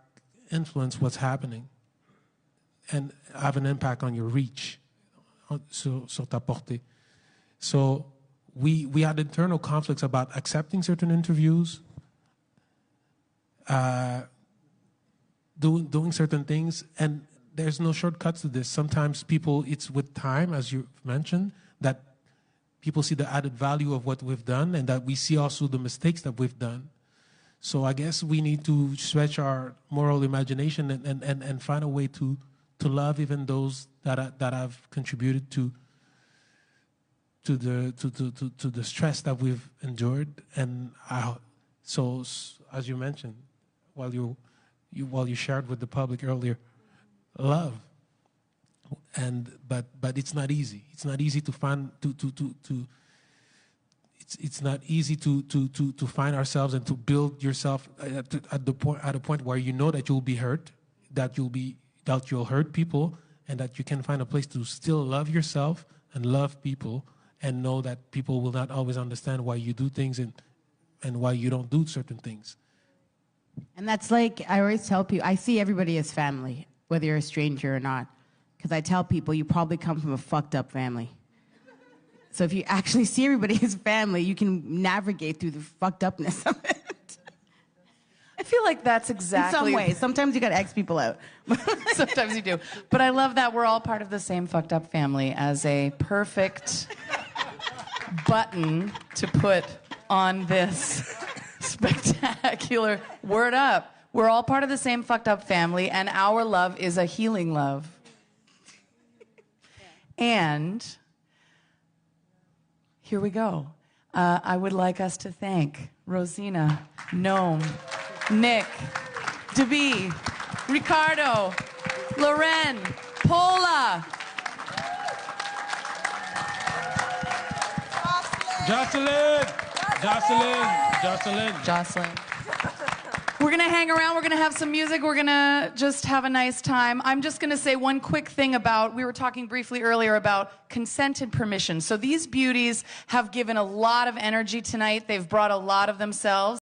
influence what's happening, and have an impact on your reach, sur ta portée. So we had internal conflicts about accepting certain interviews, doing certain things, and there's no shortcuts to this. Sometimes it's with time, as you mentioned, that people see the added value of what we've done, and that we see also the mistakes that we've done. So I guess we need to stretch our moral imagination and find a way to love even those that have contributed to the stress that we've endured. And so, as you mentioned, while you shared with the public earlier, love. But it's not easy. It's not easy to find It's not easy to find ourselves and to build yourself at a point where you know that you'll be hurt, that you'll hurt people, and that you can find a place to still love yourself and love people, and know that people will not always understand why you do things and why you don't do certain things. And that's like, I always tell people, I see everybody as family, whether you're a stranger or not. Because I tell people, you probably come from a fucked up family. So if you actually see everybody as family, you can navigate through the fucked upness of it. I feel like that's exactly... In some ways. Sometimes you got to X people out. Sometimes you do. But I love that we're all part of the same fucked up family as a perfect button to put on this spectacular word up. We're all part of the same fucked up family, and our love is a healing love. And here we go. I would like us to thank Rosina, Noam, Nick, Debbie, Ricardo, Loren, Paula, Jocelyn. We're going to hang around. We're going to have some music. We're going to just have a nice time. I'm just going to say one quick thing about, we were talking briefly earlier about consent and permission. So these beauties have given a lot of energy tonight. They've brought a lot of themselves.